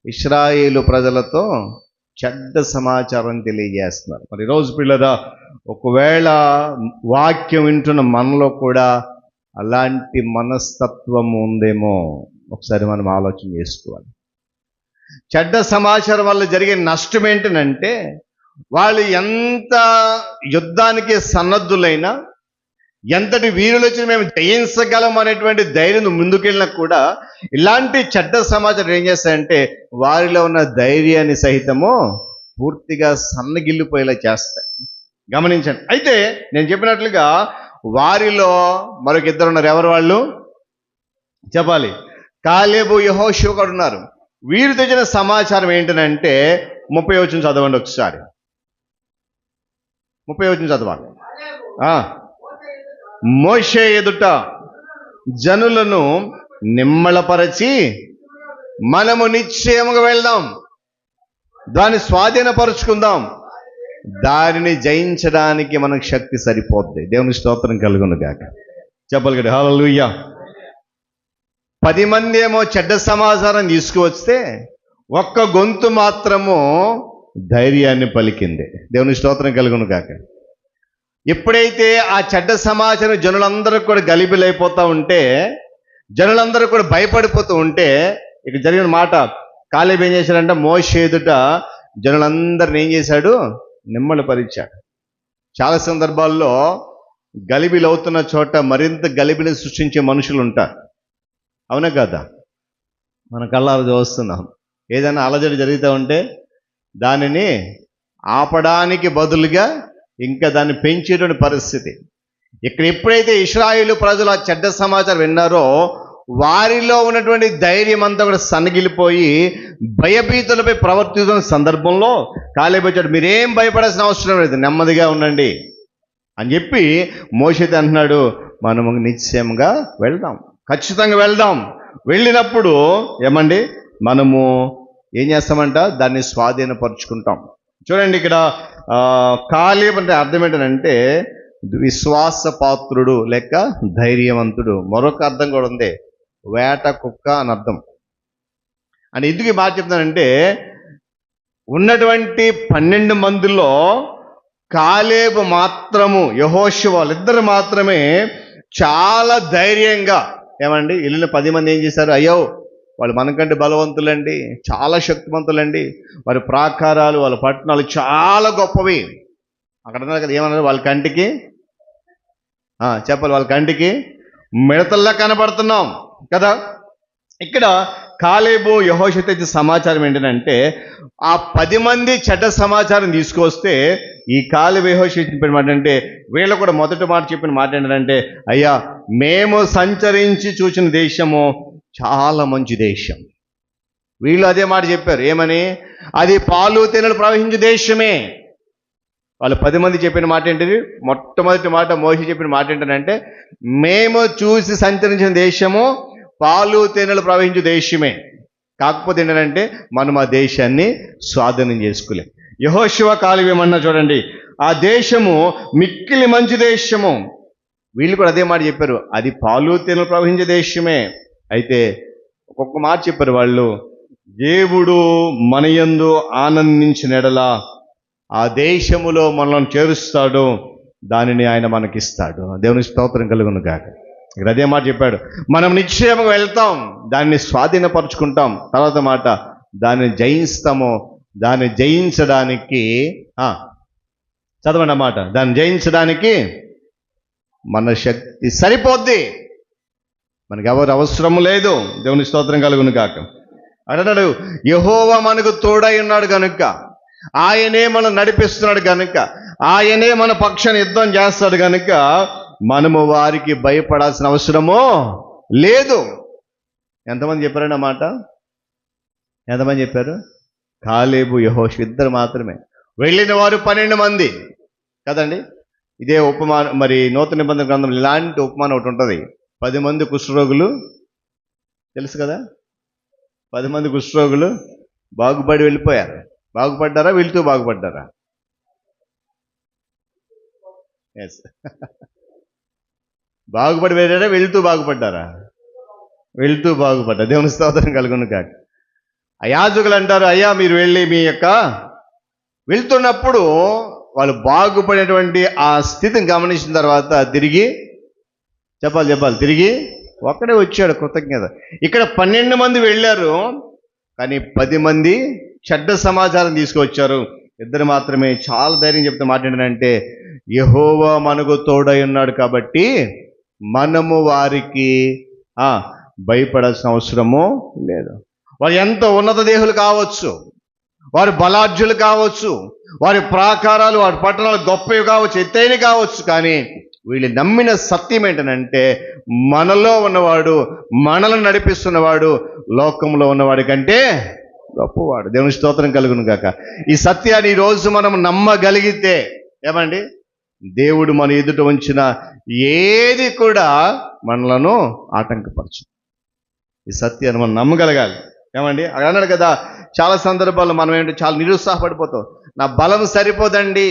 A: ఇశ్రాయేలు ప్రజలతో చెడ్డ సమాచారం తెలియజేస్తున్నారు. మరి ఈరోజు పిల్లరా, ఒకవేళ వాక్యం వింటున్న మనలో కూడా అలాంటి మనస్తత్వం ఉందేమో ఒకసారి మనం ఆలోచన చేసుకోవాలి. చెడ్డ సమాచారం వల్ల జరిగే నష్టం ఏంటంటే, వాళ్ళు ఎంత యుద్ధానికి సన్నద్ధులైనా, ఎంతటి వీరులు వచ్చి మేము జయించగలం అనేటువంటి ధైర్యం ముందుకెళ్ళినా కూడా ఇలాంటి చెడ్డ సమాచారం ఏం చేస్తాయంటే వారిలో ఉన్న ధైర్యాన్ని సహితము పూర్తిగా సన్నగిల్లిపోయేలా చేస్తాయి. గమనించండి. అయితే నేను చెప్పినట్లుగా వారిలో మరొక 2 ఉన్నారు. ఎవరు వాళ్ళు చెప్పాలి? కాలేబు, యెహోషువ కూడా ఉన్నారు. వీరు తెచ్చిన సమాచారం ఏంటంటే 30వ వచనం చదవండి ఒకసారి. 30వ వచనం చదవాలి. మోషే ఎదుట జనులను నిమ్మళపరచి మనము నిశ్చయముగా వెళ్దాం, దాన్ని స్వాధీనపరుచుకుందాం, దానిని జయించడానికి మనకు శక్తి సరిపోద్ది. దేవుని స్తోత్రం కలుగును గాక. చెప్పగలడు హల్లెలూయా. 10 మంది ఏమో చెడ్డ సమాచారం తీసుకువస్తే ఒక్క గొంతు మాత్రము ధైర్యాన్ని పలికింది. దేవుని స్తోత్రం కలుగును గాక. ఎప్పుడైతే ఆ చెడ్డ సమాచారం జనులందరూ కూడా గలిబిలైపోతూ ఉంటే, జనులందరూ కూడా భయపడిపోతూ ఉంటే, ఇక జరిగిన మాట, కాలేబు ఏం చేశాడంటే మోషే ఎదుట జనులందరిని ఏం చేశాడు? నిమ్మళపరిచాడు. చాలా సందర్భాల్లో గలిబిలి అవుతున్న చోట మరింత గలిబిలి సృష్టించే మనుషులు ఉంటారు. అవునా కదా? మన కళ్ళారా చూస్తున్నాం. ఏదైనా అలజడి జరుగుతూ ఉంటే దానిని ఆపడానికి బదులుగా ఇంకా దాన్ని పెంచేటువంటి పరిస్థితి. ఇక్కడ ఎప్పుడైతే ఇశ్రాయేలు ప్రజలు ఆ చెడ్డ సమాచారం విన్నారో వారిలో ఉన్నటువంటి ధైర్యం అంతా కూడా సన్నగిలిపోయి భయభీతులపై ప్రవర్తిస్తున్న సందర్భంలో కాలేబు వచ్చాడు, మీరేం భయపడాల్సిన అవసరం లేదు, నెమ్మదిగా ఉండండి అని చెప్పి మోషేతో అంటున్నాడు, మనము నిశ్చయంగా వెళ్దాం, ఖచ్చితంగా వెళ్దాం. వెళ్ళినప్పుడు ఏమండి, మనము ఏం చేస్తామంట? దాన్ని స్వాధీనపరుచుకుంటాం. చూడండి ఇక్కడ కాలేబు అంటే అర్థం ఏంటంటే విశ్వాసపాత్రుడు లేక ధైర్యవంతుడు. మరొక అర్థం కూడా ఉంది, వేట కుక్క అని అర్థం. అని ఎందుకు ఈ మాట చెప్తానంటే, ఉన్నటువంటి 12 మందిలో కాలేబు మాత్రము, యెహోషువ వాళ్ళిద్దరు మాత్రమే చాలా ధైర్యంగా, ఏమండి వెళ్ళిన 10 మంది ఏం చేశారు? అయ్యో వాళ్ళు మనకంటే బలవంతులండి, చాలా శక్తివంతులండి, వారి ప్రాకారాలు వాళ్ళ పట్టణాలు చాలా గొప్పవి. అక్కడ ఉన్నారు కదా, ఏమన్నారు? వాళ్ళ కంటికి చెప్పాలి, వాళ్ళ కంటికి మిడతల్లా కనబడుతున్నాం కదా. ఇక్కడ కాలేబు యెహోషువతో ఇచ్చే సమాచారం ఏంటంటే, ఆ 10 మంది చెడ్డ సమాచారం తీసుకొస్తే ఈ కాలేబు యెహోషువ చెప్పిన మాట అంటే, వీళ్ళు కూడా మొదటి మాట చెప్పిన మాట ఏంటంటే, అయ్యా మేము సంచరించి చూసిన దేశము చాలా మంచి దేశం. వీళ్ళు అదే మాట చెప్పారు, ఏమని? అది పాలు తేనెలు ప్రవహించే దేశమే. వాళ్ళు 10 మంది చెప్పిన మాట ఏంటిది? మొట్టమొదటి మాట మోషే చెప్పిన మాట ఏంటంటే, మేము చూసి సంచరించిన దేశము పాలు తేనెలు ప్రవహించే దేశమే. కాకపోతే ఏంటంటే మనం ఆ దేశాన్ని స్వాధీనం చేసుకోలేం. యెహోషువ కాలేబు ఏమన్నా చూడండి, ఆ దేశము మిక్కిలి మంచి దేశము. వీళ్ళు కూడా అదే మాట చెప్పారు, అది పాలు తేనెలు ప్రవహించే దేశమే. అయితే ఒక్కొక్క మాట చెప్పారు వాళ్ళు, దేవుడు మన యందు ఆనందించిన ఎడల ఆ దేశములో మనల్ని చేరుస్తాడు, దానిని ఆయన మనకిస్తాడు. దేవుని స్తోత్రం కలుగును గాక. ఇక్కడ అదే మాట చెప్పాడు, మనం నిశ్చయంగా వెళ్తాం, దాన్ని స్వాధీనపరుచుకుంటాం. తర్వాత మాట, దాన్ని జయిస్తాము. దాన్ని జయించడానికి చదవండి అన్నమాట, దాన్ని జయించడానికి మన శక్తి సరిపోద్ది, మనకి ఎవరు అవసరం లేదు. దేవుని స్తోత్రం కలుగును గాక. అంటున్నాడు, యెహోవా మనకు తోడై ఉన్నాడు కనుక, ఆయనే మనం నడిపిస్తున్నాడు కనుక, ఆయనే మన పక్షాన్ని యుద్ధం చేస్తాడు కనుక మనము వారికి భయపడాల్సిన అవసరమో లేదు. ఎంతమంది చెప్పారండి ఆ మాట? ఎంతమంది చెప్పారు? కాలేబు యెహోషువ ఇద్దరు మాత్రమే. వెళ్ళిన వారు 12 మంది కదండి. ఇదే ఉపమానం, మరి నూతన నిబంధన గ్రంథం ఇలాంటి ఉపమానం ఒకటి ఉంటుంది. 10 మంది కుష్ఠరోగులు తెలుసు కదా, 10 మంది కుష్ఠరోగులు బాగుపడి వెళ్ళిపోయారు. బాగుపడ్డారా? వెళ్తూ బాగుపడ్డారా? ఎస్ బాగుపడి వెళ్ళారా? వెళ్తూ బాగుపడ్డారా? వెళ్తూ బాగుపడ్డారు. దేవుని స్తోత్రం కలుగును కాక. ఆ యాజకులు అంటారు, అయ్యా మీరు వెళ్ళి మీ యొక్క వెళ్తున్నప్పుడు వాళ్ళు బాగుపడేటువంటి ఆ స్థితిని గమనించిన తర్వాత తిరిగి తిరిగి ఒక్కడే వచ్చాడు కృతజ్ఞత. ఇక్కడ 12 మంది వెళ్ళారు, కానీ 10 మంది చెడ్డ సమాచారం తీసుకొచ్చారు. ఇద్దరు మాత్రమే చాలా ధైర్యం చెప్తే మాట ఏంటంటే, యెహోవా మనకు తోడై ఉన్నాడు కాబట్టి మనము వారికి భయపడాల్సిన అవసరము లేదు. వారు ఎంత ఉన్నత దేహులు కావచ్చు, వారి బలాఢ్యులు కావచ్చు, వారి ప్రాకారాలు వారి పట్టణాలు గొప్పవి కావచ్చు, ఎత్తైనవి కావచ్చు, కానీ వీళ్ళు నమ్మిన సత్యం ఏంటనంటే, మనలో ఉన్నవాడు, మనల్ని నడిపిస్తున్నవాడు లోకంలో ఉన్నవాడి కంటే గొప్పవాడు. దేవుని స్తోత్రం కలుగును గాక. ఈ సత్యాన్ని ఈరోజు మనం నమ్మగలిగితే ఏమండి, దేవుడు మన ఎదుట ఉంచిన ఏది కూడా మనలను ఆటంకపరచు. ఈ సత్యాన్ని మనం నమ్మగలగాలి. ఏమండి, అన్నాడు కదా, చాలా సందర్భాల్లో మనం ఏంటంటే చాలా నిరుత్సాహపడిపోతాం. నా బలం సరిపోదండి,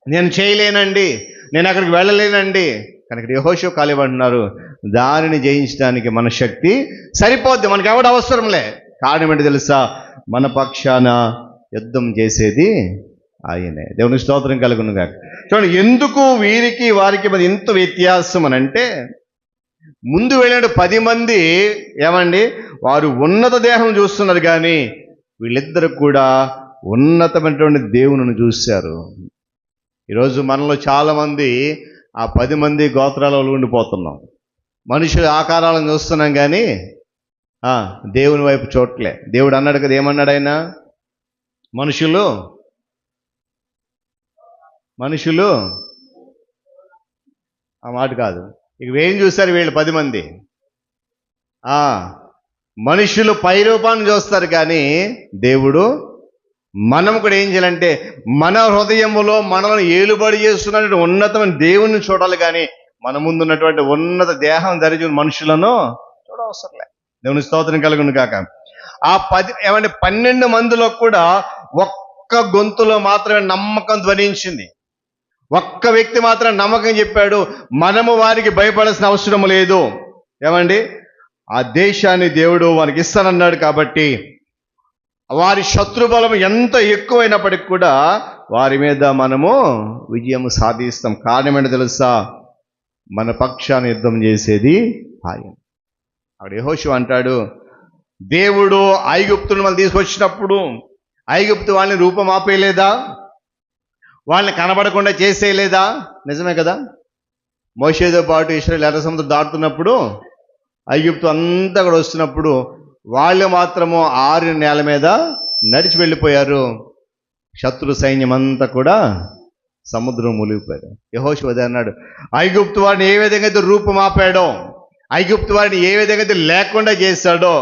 A: నేను చేయలేనండి, నేను అక్కడికి వెళ్ళలేనండి. కనుక యెహోషువ కాలేబు అంటున్నారు, దానిని జయించడానికి మన శక్తి సరిపోద్ది, మనకి ఎవడు అవసరంలే. కారణం ఏంటి తెలుసా? మన పక్షాన యుద్ధం చేసేది ఆయనే. దేవుని స్తోత్రం కలుగును గాక. చూడండి, ఎందుకు వీరికి వారికి మరి ఎంత వ్యత్యాసం అని అంటే, ముందు వెళ్ళిన 10 మంది ఏమండి, వారు ఉన్నత దేహం చూస్తున్నారు, కానీ వీళ్ళిద్దరు కూడా ఉన్నతమైనటువంటి దేవుని చూశారు. ఈరోజు మనలో చాలామంది ఆ 10 మంది గోత్రాలలో ఉండిపోతున్నాం. మనుషుల ఆకారాలను చూస్తున్నాం, కానీ దేవుని వైపు చూడలే. దేవుడు అన్నాడు కదా, ఏమన్నాడు ఆయన? మనుషులు ఆ మాట కాదు, ఇక ఏం చూస్తారు వీళ్ళు 10 మంది? మనుషులు పై రూపాన్ని చూస్తారు, కానీ దేవుడు మనం కూడా ఏం చేయాలంటే మన హృదయములో మనల్ని ఏలుబడి చేస్తున్నటువంటి ఉన్నతమైన దేవుణ్ణి చూడాలి, కానీ మన ముందు ఉన్నటువంటి ఉన్నత దేహం ధరించిన మనుషులను చూడవసరంలే. దేవుని స్తోత్రం కలుగును కాక. ఆ 12 మందిలో కూడా ఒక్క గొంతులో మాత్రమే నమ్మకం ధ్వనించింది. ఒక్క వ్యక్తి మాత్రం నమ్మకం చెప్పాడు, మనము వారికి భయపడాల్సిన అవసరం లేదు. ఏమండి, ఆ దేశాన్ని దేవుడు వారికి ఇస్తానన్నాడు కాబట్టి వారి శత్రుబలం ఎంత ఎక్కువైనప్పటికీ కూడా వారి మీద మనము విజయం సాధిస్తాం. కారణం ఏంటో తెలుసా? మన పక్షాన్ని యుద్ధం చేసేది ఆయన. అక్కడ యెహోషువ అంటాడు, దేవుడు ఐగుప్తును మనం తీసుకొచ్చినప్పుడు ఐగుప్తు వాళ్ళని రూపం ఆపేయలేదా? వాళ్ళని కనబడకుండా చేసేయలేదా? నిజమే కదా. మోషేతో పాటు ఇశ్రాయేలు ఎర్ర సముద్రం దాటుతున్నప్పుడు ఐగుప్తు అంతా కూడా వస్తున్నప్పుడు వాళ్ళు మాత్రము 6 నేల మీద నడిచి వెళ్ళిపోయారు. శత్రు సైన్యం అంతా కూడా సముద్రం మునిగిపోయారు. యెహోషువ అన్నాడు, ఐగుప్తు వారిని ఏ విధంగా అయితే రూపం ఆపాడో, ఐగుప్తు వారిని ఏ విధంగా అయితే లేకుండా చేశాడో,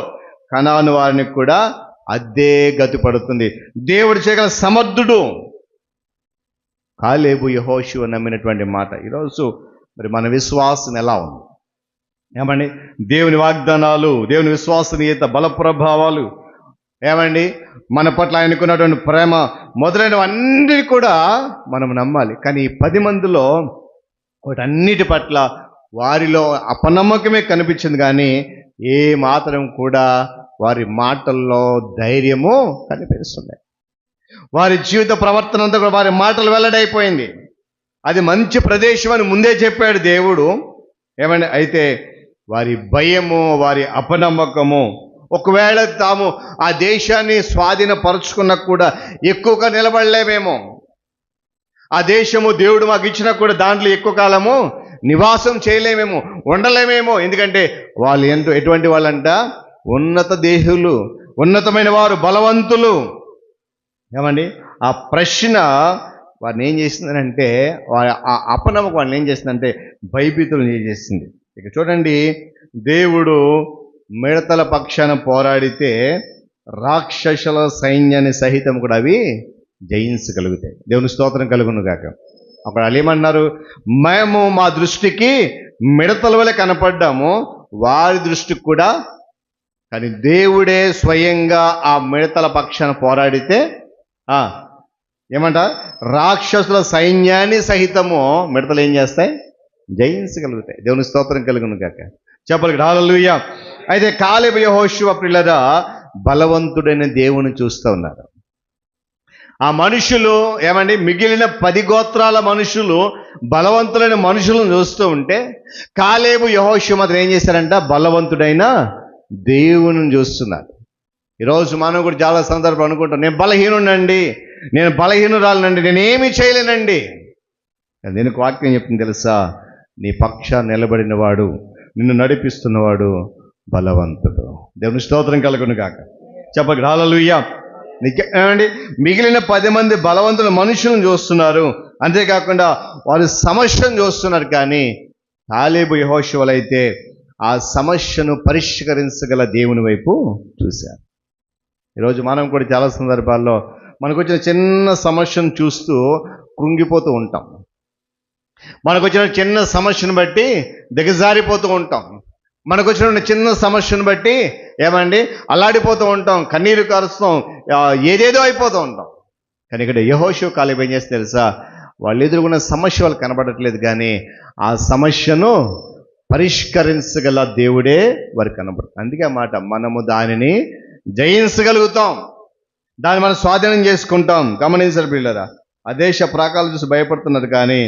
A: కనాను వారిని కూడా అదే గతి పడుతుంది. దేవుడు చేయగల సమర్థుడు. కాలేబు యెహోషువ నమ్మినటువంటి మాట. ఈరోజు మరి మన విశ్వాసం ఎలా ఉంది? ఏమండి, దేవుని వాగ్దానాలు, దేవుని విశ్వసనీయత, బల ప్రభావాలు, ఏమండి, మన పట్ల ఆయనకున్నటువంటి ప్రేమ మొదలైనవన్నీ కూడా మనం నమ్మాలి. కానీ ఈ 10 మందిలో వాటన్నిటి పట్ల వారిలో అపనమ్మకమే కనిపించింది, కానీ ఏ మాత్రం కూడా వారి మాటల్లో ధైర్యము కనిపిస్తుంది. వారి జీవిత ప్రవర్తన అంతా కూడా వారి మాటలు వెల్లడైపోయింది. అది మంచి ప్రదేశం అని ముందే చెప్పాడు దేవుడు. ఏమండి, అయితే వారి భయము, వారి అపనమ్మకము, ఒకవేళ తాము ఆ దేశాన్ని స్వాధీనపరుచుకున్నా కూడా ఎక్కువగా నిలబడలేమేమో, ఆ దేశము దేవుడు మాకు ఇచ్చినా కూడా దాంట్లో ఎక్కువ కాలము నివాసం చేయలేమేమో, ఉండలేమేమో. ఎందుకంటే వాళ్ళు ఎటువంటి వాళ్ళంట? ఉన్నత దేహులు, ఉన్నతమైన వారు, బలవంతులు. ఏమండి, ఆ ప్రశ్న వారిని ఏం చేసిందనంటే, ఆ అపనమ్మకం వాళ్ళని ఏం చేసిందంటే భయభీతులు చేసింది. ఇక చూడండి, దేవుడు మిడతల పక్షాన పోరాడితే రాక్షసుల సైన్యాన్ని సహితం కూడా అవి జయించగలుగుతాయి. దేవుని స్తోత్రం కలుగును గాక. అప్పుడు వాళ్ళు ఏమన్నారు? మేము మా దృష్టికి మిడతల వలె కనపడ్డాము, వారి దృష్టికి కూడా. కానీ దేవుడే స్వయంగా ఆ మిడతల పక్షాన పోరాడితే ఏమంట? రాక్షసుల సైన్యాన్ని సహితము మిడతలు ఏం చేస్తాయి? జయించగలుగుతాయి. దేవుని స్తోత్రం కలుగును గాక. చెప్పలు హల్లెలూయా. అయితే కాలేబు యెహోషువ ప్రియులారా బలవంతుడైన దేవుని చూస్తూ ఉన్నారు. ఆ మనుషులు ఏమండి, మిగిలిన 10 గోత్రాల మనుషులు బలవంతులైన మనుషులను చూస్తూ ఉంటే కాలేబు యెహోషువ మాత్రం ఏం చేశారంట? బలవంతుడైన దేవుని చూస్తున్నారు. ఈరోజు మనం కూడా చాలా సందర్భం అనుకుంటాం, నేను బలహీనునండి, నేను బలహీనురాలనండి, నేనేమి చేయలేనండి. దీనికి వాక్యం చెప్తుంది తెలుసా? నీ పక్షాన్ని నిలబడిన వాడు, నిన్ను నడిపిస్తున్నవాడు బలవంతుడు. దేవుని స్తోత్రం కలుగును గాక. చెప్పండి హల్లెలూయా. ఏమండి, మిగిలిన 10 మంది బలవంతుల మనుషులను చూస్తున్నారు, అంతేకాకుండా వారు సమస్యను చూస్తున్నారు. కానీ కాలేబు యెహోషువలైతే ఆ సమస్యను పరిష్కరించగల దేవుని వైపు చూశారు. ఈరోజు మనం కూడా చాలా సందర్భాల్లో మనకు వచ్చిన చిన్న సమస్యను చూస్తూ కృంగిపోతూ ఉంటాం. మనకు వచ్చిన చిన్న సమస్యను బట్టి దిగజారిపోతూ ఉంటాం. మనకు వచ్చిన చిన్న సమస్యను బట్టి ఏమండి అల్లాడిపోతూ ఉంటాం, కన్నీరు కారుస్తాం, ఏదేదో అయిపోతూ ఉంటాం. కానీ ఇక్కడ యెహోషువ కాలేబు ఏం చేస్తే తెలుసా? వాళ్ళు ఎదుర్కొన్న సమస్య వాళ్ళు కనబడట్లేదు, కానీ ఆ సమస్యను పరిష్కరించగల దేవుడే వారికి కనబడుతుంది. అందుకే ఆ మాట, మనము దానిని జయించగలుగుతాం, దాన్ని మనం స్వాధీనం చేసుకుంటాం. గమనించారు పిల్లరా, ఆ దేశ ప్రాకారాలు చూసి భయపడుతున్నారు, కానీ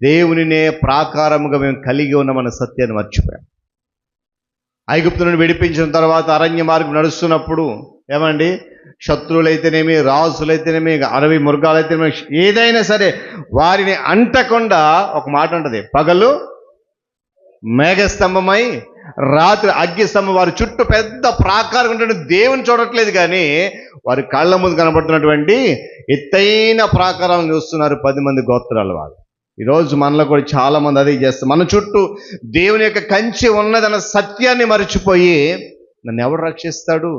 A: దేవునినే ప్రాకారముగా మేము కలిగి ఉన్నామన్న సత్యాన్ని మర్చిపోయాం. ఐగుప్తు నుండి విడిపించిన తర్వాత అరణ్య మార్గం నడుస్తున్నప్పుడు ఏమండి, శత్రువులైతేనేమి, రాజులైతేనేమి, అడవి మృగాలైతేనేమి, ఏదైనా సరే వారిని అంటకుండా ఒక మాట ఉంటుంది, పగలు మేఘస్తంభమై రాత్రి అగ్నిస్తంభం. వారి చుట్టూ పెద్ద ప్రాకారం ఉంటే దేవుని చూడట్లేదు, కానీ వారి కళ్ళ ముందు కనబడుతున్నటువంటి ఎత్తైన ప్రాకారాలను చూస్తున్నారు 10 మంది గోత్రాల వారు. ఈరోజు మనలో కూడా చాలా మంది అదే చేస్తారు. మన చుట్టూ దేవుని యొక్క కంచె ఉన్నదన్న సత్యాన్ని మర్చిపోయి, నన్ను ఎవడు రక్షిస్తాడు,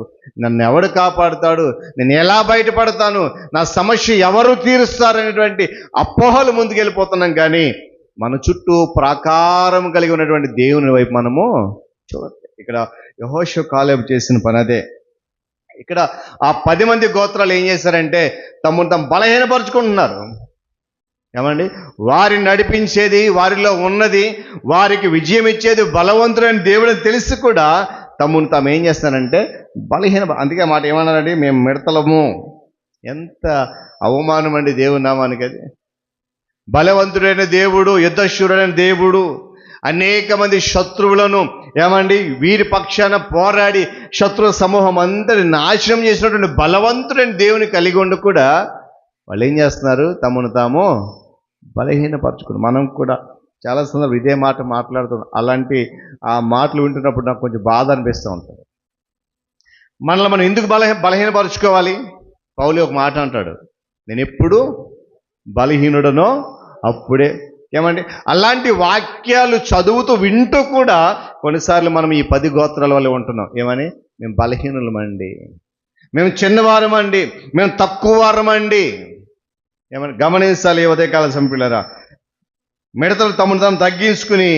A: నన్ను ఎవడు కాపాడుతాడు, నేను ఎలా బయటపడతాను, నా సమస్య ఎవరు తీరుస్తారు అనేటువంటి అపోహలు ముందుకెళ్ళిపోతున్నాం. కానీ మన చుట్టూ ప్రాకారం కలిగి ఉన్నటువంటి దేవుని వైపు మనము చూడట్లేదు. ఇక్కడ యెహోషువ కాలేబు చేసిన పని అదే. ఇక్కడ ఆ 10 మంది గోత్రాలు ఏం చేశారంటే తమను తాము బలహీనపరుచుకుంటున్నారు. ఏమండి, వారిని నడిపించేది, వారిలో ఉన్నది, వారికి విజయం ఇచ్చేది బలవంతుడైన దేవుడని తెలిసి కూడా తమను తాము ఏం చేస్తారంటే అందుకే మాట ఏమన్నారండి, మేము మిడతలము. ఎంత అవమానం అండి దేవుని నామానికి అది. బలవంతుడైన దేవుడు, యుద్ధశూరుడైన దేవుడు అనేక మంది శత్రువులను ఏమండి వీరి పక్షాన పోరాడి శత్రు సమూహం అందరి నాశనం చేసినటువంటి బలవంతుడైన దేవుని కలిగి ఉండి కూడా వాళ్ళు ఏం చేస్తున్నారు, తమను తాము బలహీనపరచుకుని. మనం కూడా చాలా సందర్భం ఇదే మాట మాట్లాడుతున్నాం. అలాంటి ఆ మాటలు వింటున్నప్పుడు నాకు కొంచెం బాధ అనిపిస్తూ ఉంటుంది. మనల్ని మనం ఎందుకు బలహీనపరచుకోవాలి? పౌలు ఒక మాట అంటాడు, నేను ఎప్పుడు బలహీనుడనో అప్పుడే. ఏమండి, అలాంటి వాక్యాలు చదువుతూ వింటూ కూడా కొన్నిసార్లు మనం ఈ 10 గోత్రాల వల్ల ఉంటున్నాం. ఏమని? మేము బలహీనులమండి, మేము చిన్నవారమండి, మేము తక్కువ వారమండి. ఏమని గమనించాలి ఉదయకాల సంపిల్లరా. మిడతలు తమను తాము తగ్గించుకుని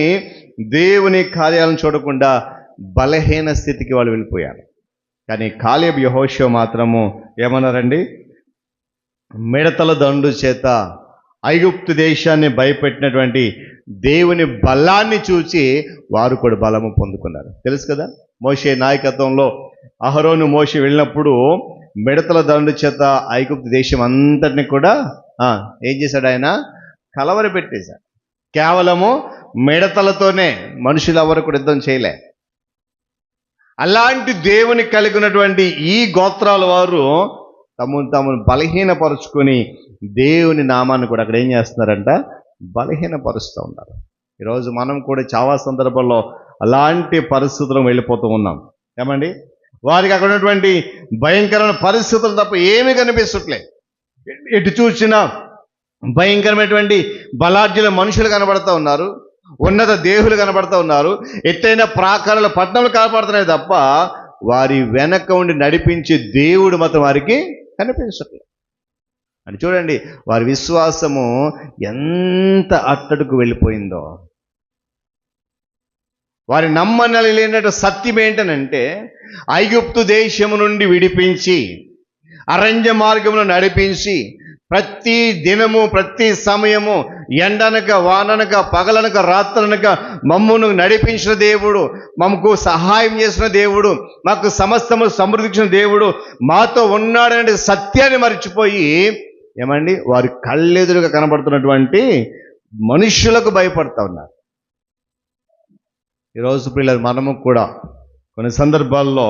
A: దేవుని కార్యాలను చూడకుండా బలహీన స్థితికి వాళ్ళు వెళ్ళిపోయారు. కానీ కాలేబు యెహోషువ మాత్రము ఏమన్నారండి, మిడతల దండు చేత ఐగుప్తు దేశాన్ని భయపెట్టినటువంటి దేవుని బలాన్ని చూసి వారు కూడా బలము పొందుకున్నారు. తెలుసు కదా, మోషే నాయకత్వంలో అహరోను మోషే వెళ్ళినప్పుడు మిడతల దండు చేత ఐగుప్తు దేశం అంతటిని కూడా ఏం చేశాడు? ఆయన కలవరి పెట్టేశాడు. కేవలము మిడతలతోనే, మనుషులు ఎవరు కూడా యుద్ధం చేయలే. అలాంటి దేవుని కలిగినటువంటి ఈ గోత్రాల వారు తమను బలహీనపరుచుకొని దేవుని నామాన్ని కూడా అక్కడ ఏం చేస్తున్నారంట, బలహీనపరుస్తూ ఉన్నారు. ఈరోజు మనం కూడా చాలా సందర్భాల్లో అలాంటి పరిస్థితులకు వెళ్ళిపోతూ ఉన్నాం. ఏమండి, వారికి అక్కడ ఉన్నటువంటి భయంకరమైన పరిస్థితులు తప్ప ఏమీ కనిపించట్లేదు. ఎటు చూసినా భయంకరమైనటువంటి బలాఢ్యుల మనుషులు కనబడుతూ ఉన్నారు, ఉన్నత దేహులు కనబడుతూ ఉన్నారు, ఎత్తైన ప్రాకారాల పట్టణాలు కనబడుతున్నాయి తప్ప వారి వెనక ఉండి నడిపించే దేవుడు మాత్రం వారికి కనిపించట్లేదు. అని చూడండి, వారి విశ్వాసము ఎంత అట్టడుకు వెళ్ళిపోయిందో. వారి నమ్మనలు లేనట్టు సత్యం ఏంటనంటే, ఐగుప్తు దేశము నుండి విడిపించి అరణ్య మార్గమును నడిపించి ప్రతి దినము ప్రతి సమయము ఎండనక వాననక పగలనక రాత్రనక మమ్మును నడిపించిన దేవుడు, మమ్మకు సహాయం చేసిన దేవుడు, మాకు సమస్తము సమృద్ధించిన దేవుడు మాతో ఉన్నాడనే సత్యాన్ని మర్చిపోయి ఏమండి వారి కళ్ళెదురుగా కనబడుతున్నటువంటి మనుష్యులకు భయపడుతూ ఉన్నారు. ఈరోజు పిల్లలు మనము కూడా కొన్ని సందర్భాల్లో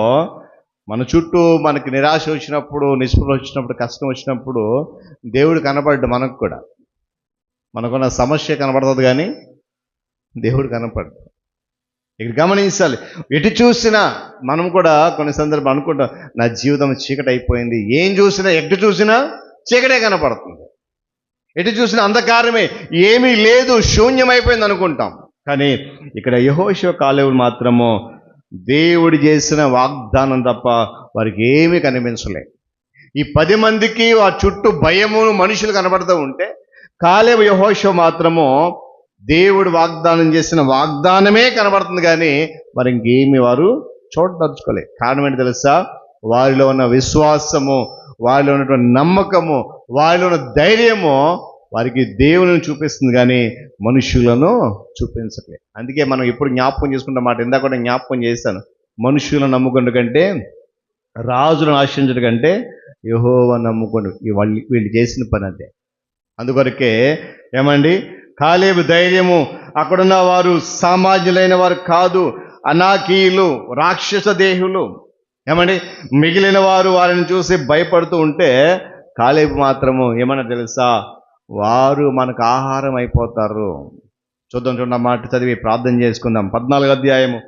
A: మన చుట్టూ మనకి నిరాశ వచ్చినప్పుడు, నిస్పృహ వచ్చినప్పుడు, కష్టం వచ్చినప్పుడు దేవుడు కనపడ్డు. మనకు కూడా మనకున్న సమస్య కనపడుతుంది కానీ దేవుడు కనపడ్డు. ఇక్కడ గమనించాలి, ఎటు చూసినా మనం కూడా కొన్ని సందర్భాలు అనుకుంటాం, నా జీవితం చీకటి అయిపోయింది. ఏం చూసినా ఎటు చూసినా చీకటే కనపడుతుంది, ఎటు చూసినా అంధకారమే, ఏమీ లేదు, శూన్యమైపోయింది అనుకుంటాం. కానీ ఇక్కడ యెహోషువ కాలేబు మాత్రము దేవుడు చేసిన వాగ్దానం తప్ప వారికి ఏమీ కనిపించలే. ఈ 10 మందికి వారి చుట్టూ భయము మనుషులు కనబడుతూ ఉంటే, కాలేబు యెహోషువ మాత్రము దేవుడు వాగ్దానం చేసిన వాగ్దానమే కనబడుతుంది కానీ మరి ఇంకేమి వారు చూడదలుచుకోలే. కారణం ఏంటి తెలుసా? వారిలో ఉన్న విశ్వాసము, వారిలో ఉన్నటువంటి నమ్మకము, వారిలో ఉన్న ధైర్యము వారికి దేవుని చూపిస్తుంది కానీ మనుషులను చూపించట్లేదు. అందుకే మనం ఎప్పుడు జ్ఞాపకం చేసుకుంటే మాట ఇందాక కూడా జ్ఞాపకం చేశాను, మనుషులను నమ్ముకుంటు కంటే, రాజులను ఆశ్రయించడం కంటే యెహోవా నమ్ముకోండి. వీళ్ళు చేసిన పని అదే. అందుకొరకే ఏమండి, కాలేబు ధైర్యము, అక్కడున్న వారు సామాన్యులైన వారు కాదు, అనాకీయులు, రాక్షస దేహులు. ఏమండి, మిగిలిన వారు వారిని చూసి భయపడుతూ ఉంటే కాలేబు మాత్రము ఏమన్నా తెలుసా? వారు మనకు ఆహారం అయిపోతారు. చూద్దాం మాట చదివి ప్రార్థన చేసుకుందాం. 14వ అధ్యాయము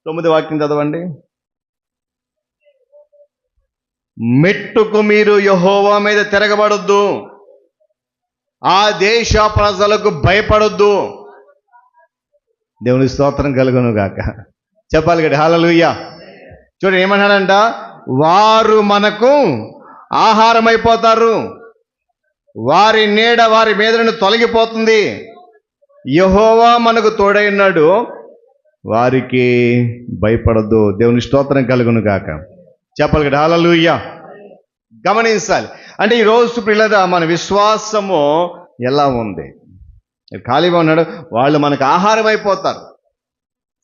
A: 9వ వాక్యం చదవండి. మెట్టుకు మీరు యెహోవా మీద తిరగబడొద్దు, ఆ దేశ ప్రజలకు భయపడొద్దు. దేవుని స్తోత్రం కలుగును గాక. చెప్పాలి కదా, హల్లెలూయా. చూడండి ఏమన్నాడంట, వారు మనకు ఆహారం అయిపోతారు, వారి నీడ వారి మీద నుండి తొలగిపోతుంది, యెహోవా మనకు తోడై ఉన్నాడు, వారికి భయపడద్దు. దేవుని స్తోత్రం కలుగును గాక. చెప్పాలి కదా, హల్లెలూయా. గమనించాలి. అంటే ఈరోజు పిల్లల మన విశ్వాసము ఎలా ఉంది? ఖాళీగా ఉన్నాడు, వాళ్ళు మనకు ఆహారం అయిపోతారు,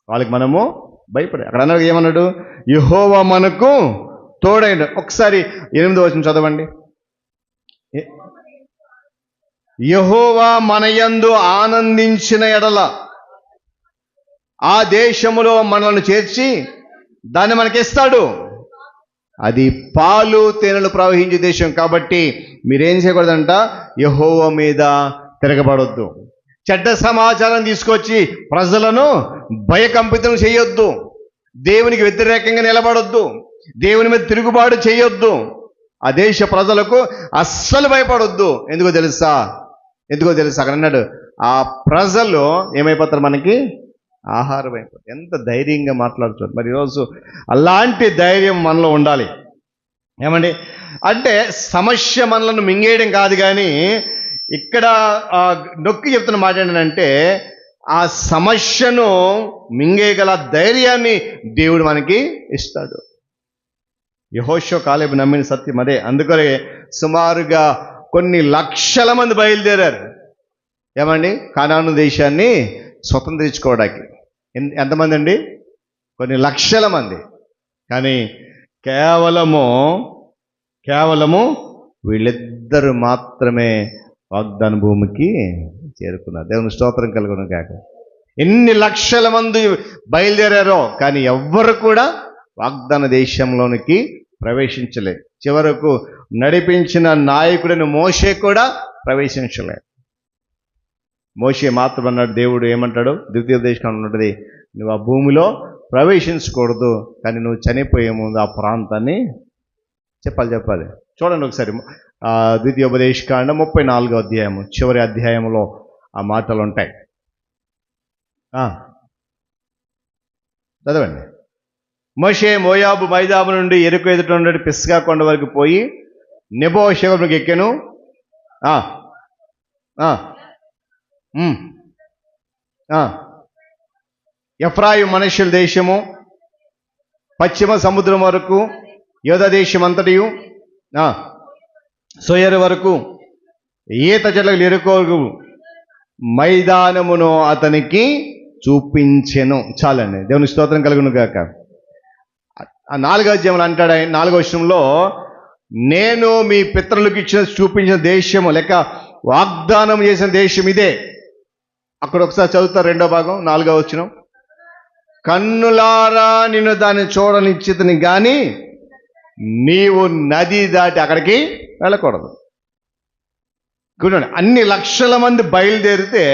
A: వాళ్ళకి మనము భయపడే. అక్కడ అన్నాడు, ఏమన్నాడు? యెహోవా మనకు తోడైన. ఒకసారి 8వ వచనం చదవండి. యెహోవా మన యందు ఆనందించిన ఎడల ఆ దేశములో మనల్ని చేర్చి దాన్ని మనకిస్తాడు. అది పాలు తేనెలు ప్రవహించే దేశం. కాబట్టి మీరేం చేయకూడదంట? యెహోవా మీద తిరగబడొద్దు. చెడ్డ సమాచారం తీసుకొచ్చి ప్రజలను భయకంపితం చేయొద్దు. దేవునికి వ్యతిరేకంగా నిలబడొద్దు. దేవుని మీద తిరుగుబాటు చేయొద్దు. ఆ దేశ ప్రజలకు అస్సలు భయపడొద్దు. ఎందుకో తెలుసా? అక్కడ అన్నాడు, ఆ ప్రజలు ఏమైపోతారు? మనకి ఆహారం అయిపోతారు. ఎంత ధైర్యంగా మాట్లాడుతారు. మరి ఈరోజు అలాంటి ధైర్యం మనలో ఉండాలి. ఏమండి అంటే సమస్య మనలను మింగేయడం కాదు, కానీ ఇక్కడ నొక్కి చెప్తున్న మాట ఏంటంటే, ఆ సమస్యను మింగేయగల ధైర్యాన్ని దేవుడు మనకి ఇస్తాడు. యెహోషువ కాలేబు నమ్మిన సత్యం అదే. అందుకనే సుమారుగా కొన్ని లక్షల మంది బయలుదేరారు. ఏమండి? కనాను దేశాన్ని స్వతంత్రించుకోవడానికి. ఎంతమంది అండి? కొన్ని లక్షల మంది. కానీ కేవలము వీళ్ళిద్దరు మాత్రమే వాగ్దాన భూమికి చేరుకున్నారు. దేవుని స్తోత్రం కలుగును గాక. ఎన్ని లక్షల మంది బయలుదేరారో, కానీ ఎవ్వరు కూడా వాగ్దాన దేశంలోనికి ప్రవేశించలేదు. చివరకు నడిపించిన నాయకుడైన మోషే కూడా ప్రవేశించలేదు. మోషే మాత్రం అన్నాడు, దేవుడు ఏమంటాడు? ద్వితీయోపదేశకాండం ఉంటుంది, నువ్వు ఆ భూమిలో ప్రవేశించకూడదు, కానీ నువ్వు చనిపోయే ముందు ఆ ప్రాంతాన్ని చెప్పాలి. చూడండి ఒకసారి ద్వితీయోపదేశకాండం 34వ అధ్యాయము చివరి అధ్యాయంలో ఆ మాటలు ఉంటాయి. చదవండి. మోషే మోయాబు మైదాబు నుండి ఎరుకు ఎదుట నుండి పిస్గా కొండ వరకు పోయి నెబో శివముకి ఎక్కెను. ఎఫ్రాయిము మనుష్యుల దేశము పశ్చిమ సముద్రం వరకు, యోధా దేశం అంతటియు, సోయరు వరకు, ఈత చెట్లకు ఎరుకోకు మైదానమును అతనికి చూపించెను. చాలండి. దేవుని స్తోత్రం కలుగును గాక. ఆ 4వ అధ్యాయంలో అంటాడు, 4వ వచనంలో, నేను మీ పితరులకు చూపించిన దేశము లేక వాగ్దానం చేసిన దేశం ఇదే. అక్కడ ఒకసారి చదువుతారు 2వ భాగం 4వ వచనం. కన్నులారా నిన్ను దాన్ని చూడనిచ్చితిని గాని నీవు నది దాటి అక్కడికి వెళ్ళకూడదు. చూడండి, అన్ని లక్షల మంది బయలుదేరితే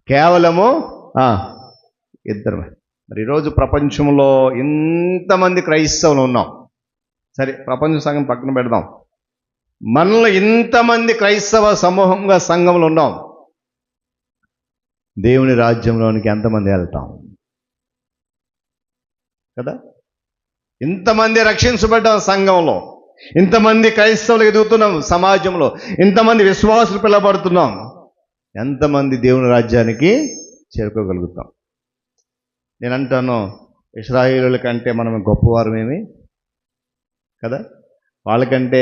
A: కేవలము ఇద్దరు. మరి ఈరోజు ప్రపంచంలో ఇంతమంది క్రైస్తవులు ఉన్నాం. సరే, ప్రపంచ సంఘం పక్కన పెడదాం. మనలో ఇంతమంది క్రైస్తవ సమూహంగా సంఘంలో ఉన్నాం. దేవుని రాజ్యంలోనికి ఎంతమంది వెళ్తాం కదా? ఇంతమంది రక్షించబడ్డాం సంఘంలో, ఇంతమంది క్రైస్తవులు ఎదుగుతున్నాం సమాజంలో, ఇంతమంది విశ్వాసులు పిలబడుతున్నాం. ఎంతమంది దేవుని రాజ్యానికి చేరుకోగలుగుతాం? నేను అంటాను, ఇశ్రాయేలుల కంటే మనం గొప్పవారమేమి కదా? వాళ్ళకంటే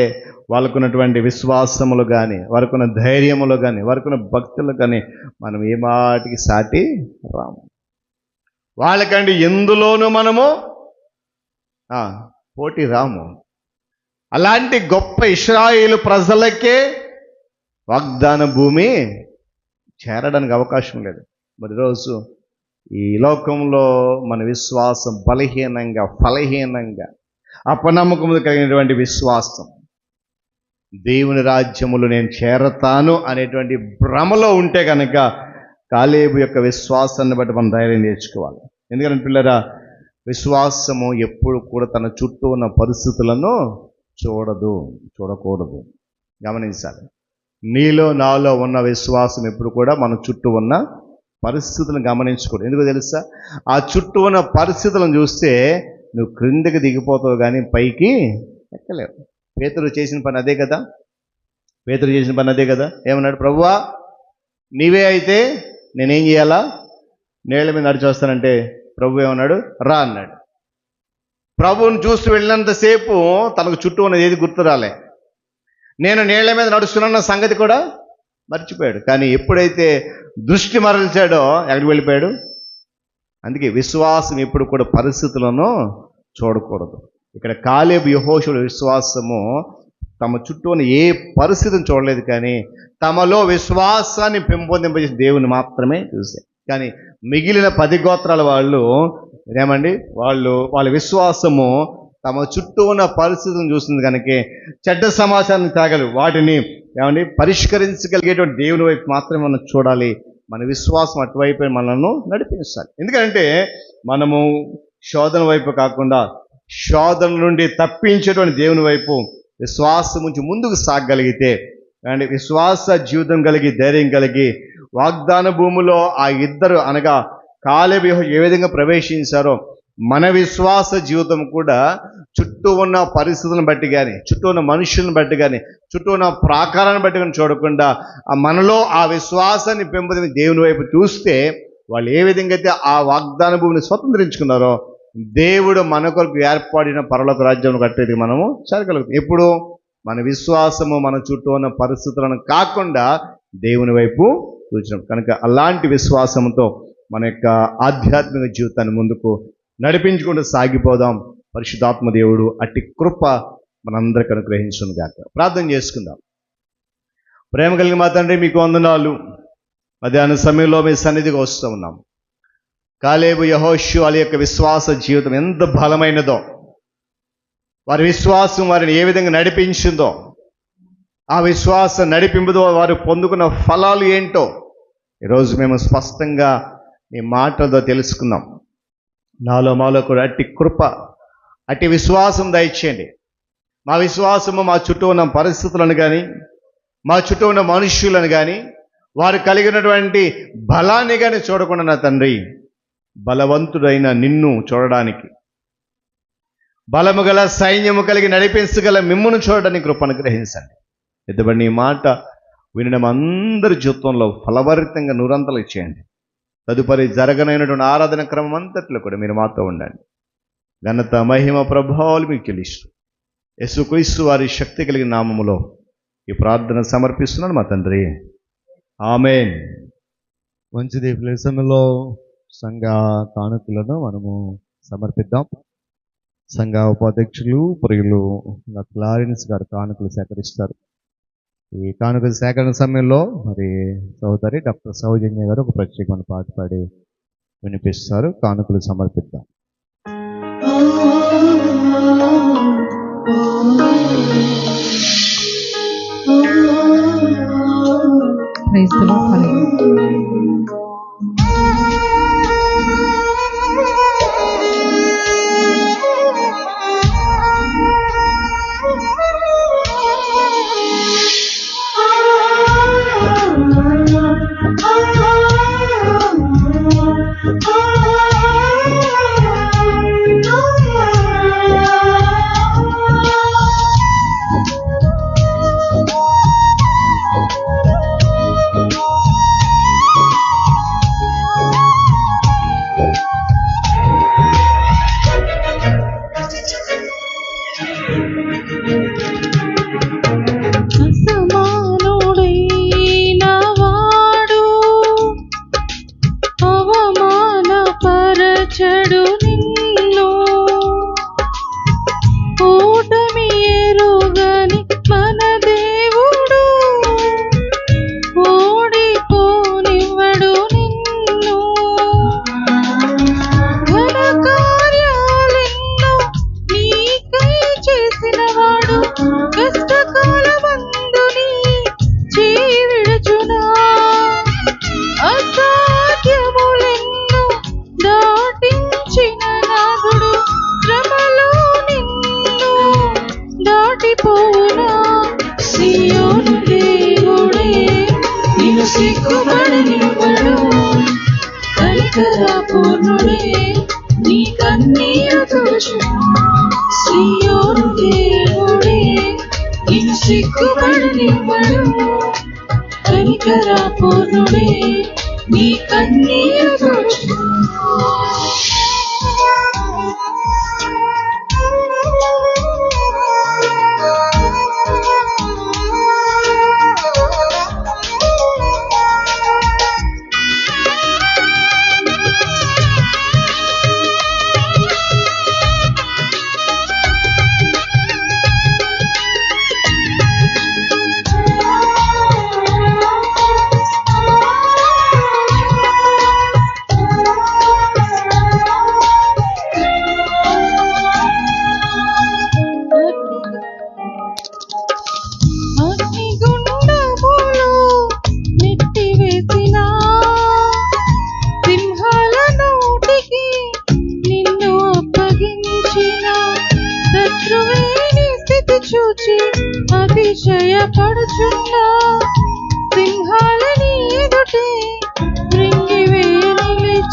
A: వాళ్ళకున్నటువంటి విశ్వాసములు కానీ, వారికున్న ధైర్యములు కానీ, వారికున్న భక్తులు కానీ మనం ఏ మాటికి సాటి రాము. వాళ్ళకంటే ఎందులోనూ మనము పోటీ రాము. అలాంటి గొప్ప ఇశ్రాయేలు ప్రజలకే వాగ్దాన భూమి చేరడానికి అవకాశం లేదు. మరి రోజు ఈ లోకంలో మన విశ్వాసం బలహీనంగా, ఫలహీనంగా, అపనమ్మకం కలిగినటువంటి విశ్వాసం, దేవుని రాజ్యములో నేను చేరతాను అనేటువంటి భ్రమలో ఉంటే కనుక కాలేబు యొక్క విశ్వాసాన్ని బట్టి మనం ధైర్యం నేర్చుకోవాలి. ఎందుకంటే పిల్లరా, విశ్వాసము ఎప్పుడు కూడా తన చుట్టూ ఉన్న పరిస్థితులను చూడకూడదు. గమనించాలి. నీలో నాలో ఉన్న విశ్వాసం ఎప్పుడు కూడా మన చుట్టూ ఉన్న పరిస్థితులను గమనించకూడదు. ఎందుకో తెలుసా? ఆ చుట్టూ ఉన్న పరిస్థితులను చూస్తే నువ్వు క్రిందకి దిగిపోతావు కానీ పైకి ఎక్కలేవు. పేతురు చేసిన పని అదే కదా. ఏమన్నాడు? ప్రభువా, నీవే అయితే నేనేం చేయాలా? నీళ్ళ మీద నడిచి వస్తానంటే ప్రభు ఏమన్నాడు? రా అన్నాడు. ప్రభువుని చూస్తూ వెళ్ళినంతసేపు తనకు చుట్టూ ఉన్నది ఏది గుర్తు రాలే. నేను నీళ్ల మీద నడుస్తున్న సంగతి కూడా మర్చిపోయాడు. కానీ ఎప్పుడైతే దృష్టి మరల్చాడో ఎక్కడికి వెళ్ళిపోయాడు? అందుకే విశ్వాసం ఎప్పుడు కూడా పరిస్థితులను చూడకూడదు. ఇక్కడ కాలేబు యెహోషువ విశ్వాసము తమ చుట్టూ ఉన్న ఏ పరిస్థితిని చూడలేదు, కానీ తమలో విశ్వాసాన్ని పెంపొందింపజేసి దేవుని మాత్రమే చూశారు. కానీ మిగిలిన 10 గోత్రాల వాళ్ళు ఏమండి, వాళ్ళ విశ్వాసము తమ చుట్టూ ఉన్న పరిస్థితులను చూస్తుంది కనుక చెడ్డ సమాచారాన్ని తాగలు వాటిని ఏమండి పరిష్కరించగలిగేటువంటి దేవుని వైపు మాత్రమే మనం చూడాలి. మన విశ్వాసం అటువైపు మనల్ని నడిపించాలి. ఎందుకంటే మనము శోధన వైపు కాకుండా శోధన నుండి తప్పించేటువంటి దేవుని వైపు విశ్వాసం నుంచి ముందుకు సాగగలిగితే, అండ్ విశ్వాస జీవితం కలిగి ధైర్యం కలిగి వాగ్దాన భూమిలో ఆ ఇద్దరు అనగా కాలేబు యెహోషువ ఏ విధంగా ప్రవేశించారో మన విశ్వాస జీవితం కూడా చుట్టూ ఉన్న పరిస్థితులను బట్టి కానీ, చుట్టూ ఉన్న మనుషులను బట్టి కానీ, చుట్టూ ఉన్న ప్రాకారాన్ని బట్టి కానీ చూడకుండా మనలో ఆ విశ్వాసాన్ని పెంపొంది దేవుని వైపు చూస్తే వాళ్ళు ఏ విధంగా అయితే ఆ వాగ్దాన భూమిని స్వతంత్రించుకున్నారో దేవుడు మన కొరకు ఏర్పడిన పరలోక రాజ్యం కట్టేది మనము చేరగలుగుతాం. ఎప్పుడు మన విశ్వాసము మన చుట్టూ ఉన్న పరిస్థితులను కాకుండా దేవుని వైపు చూసినాం కనుక అలాంటి విశ్వాసంతో మన యొక్క ఆధ్యాత్మిక జీవితాన్ని ముందుకు నడిపించుకుంటూ సాగిపోదాం. పరిశుద్ధాత్మ దేవుడు అట్టి కృప మనందరికీ అనుగ్రహించును గాక. ప్రార్థన చేసుకుందాం. ప్రేమ కలిగిన మా తండ్రి, మీకు వందనాలు. మధ్యాహ్న సమయంలో మీ సన్నిధికి వస్తూ ఉన్నాం. కాలేబు యెహోషువ వాళ్ళ యొక్క విశ్వాస జీవితం ఎంత బలమైనదో, వారి విశ్వాసం వారిని ఏ విధంగా నడిపించిందో, ఆ విశ్వాస నడిపింపుతో వారు పొందుకున్న ఫలాలు ఏంటో ఈరోజు మేము స్పష్టంగా మీ మాటలతో తెలుసుకున్నాం. మాలో కూడా అట్టి కృప, అట్టి విశ్వాసం దయచేయండి. మా విశ్వాసము మా చుట్టూ ఉన్న పరిస్థితులను కానీ, మా చుట్టూ ఉన్న మనుష్యులను కానీ, వారు కలిగినటువంటి బలాన్ని కానీ చూడకుండా నా తండ్రి, బలవంతుడైన నిన్ను చూడడానికి, బలము గల సైన్యము కలిగి నడిపించగల మిమ్మును చూడడానికి కృప అనుగ్రహించండి. ఎద్దబడి నీ మాట వినడం అందరి జీవితంలో ఫలభరితంగా నూరంతలు ఇచ్చేయండి. తదుపరి జరగనైనటువంటి ఆరాధన క్రమం అంతట్లో కూడా మీరు మాతో ఉండండి. ఘనత మహిమ ప్రభావాలు మీకు చెల్లిస్తూ యేసుక్రీస్తు వారి శక్తి కలిగిన నామములో ఈ ప్రార్థన సమర్పిస్తున్నాను మా తండ్రి, ఆమేన్.
G: మంచిది. ఈ సమయంలో సంఘ కానుకలను మనము సమర్పిద్దాం. సంఘ ఉపాధ్యక్షులు ప్రియులు క్లారెన్స్ గారు కానుకలు సేకరిస్తారు. ఈ కానుకల సేకరణ సమయంలో మరి సహోదరి డాక్టర్ సౌజన్య గారు ఒక ప్రత్యేకమైన పాట పాడి వినిపిస్తారు. కానుకలు సమర్పిద్దాం.
B: Praise the lord.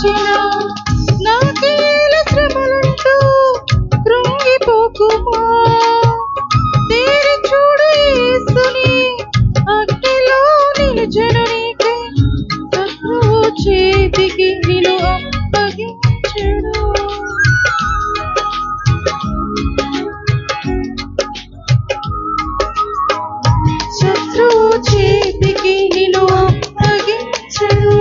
H: వచ్చిన నాకేల శ్రమలంటూ కృంగిపోకుమా. తేరి చూడు యేసుని అగ్నిలో నిలిచెను నీకై, శత్రువు చేతికి నిన్ను అప్పగించెను. శత్రువు చేతికి నిన్ను అప్పగించెను.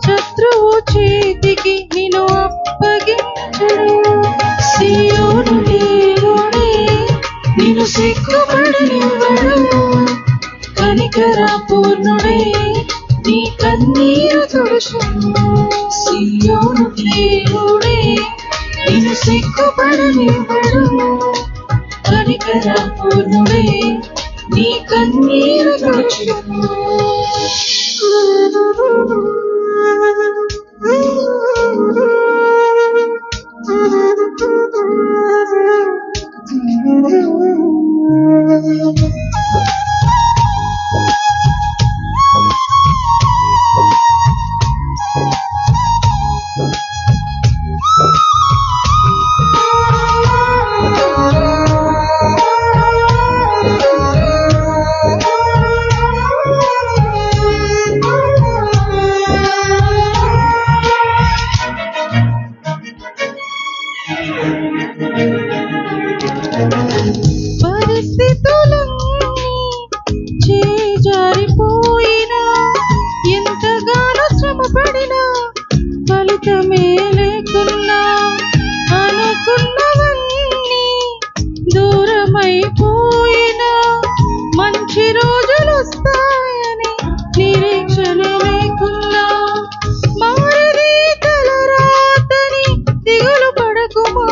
H: శత్రువు చేతికి నిన్ను అప్పగించెను. సీయోను దేవుడే నిన్ను సిగ్గుపడనివ్వడు. కనికర పూర్ణుడే నీ కన్నీరు తుడుచును. సీయోను దేవుడే నిన్ను సిగ్గుపడనివ్వడు. కనికర పూర్ణుడే నీ కన్నీరు తుడుచును. పరిస్థితులన్నీ చేజారిపోయినా, ఎంతగానో శ్రమపడినా ఫలితమే లేకున్నా, అనుకున్నవన్నీ దూరమైపోయినా, మంచి రోజులు వస్తాయని నిరీక్షణ లేకున్నా, మారది తలరాతని దిగులు పడకుమా.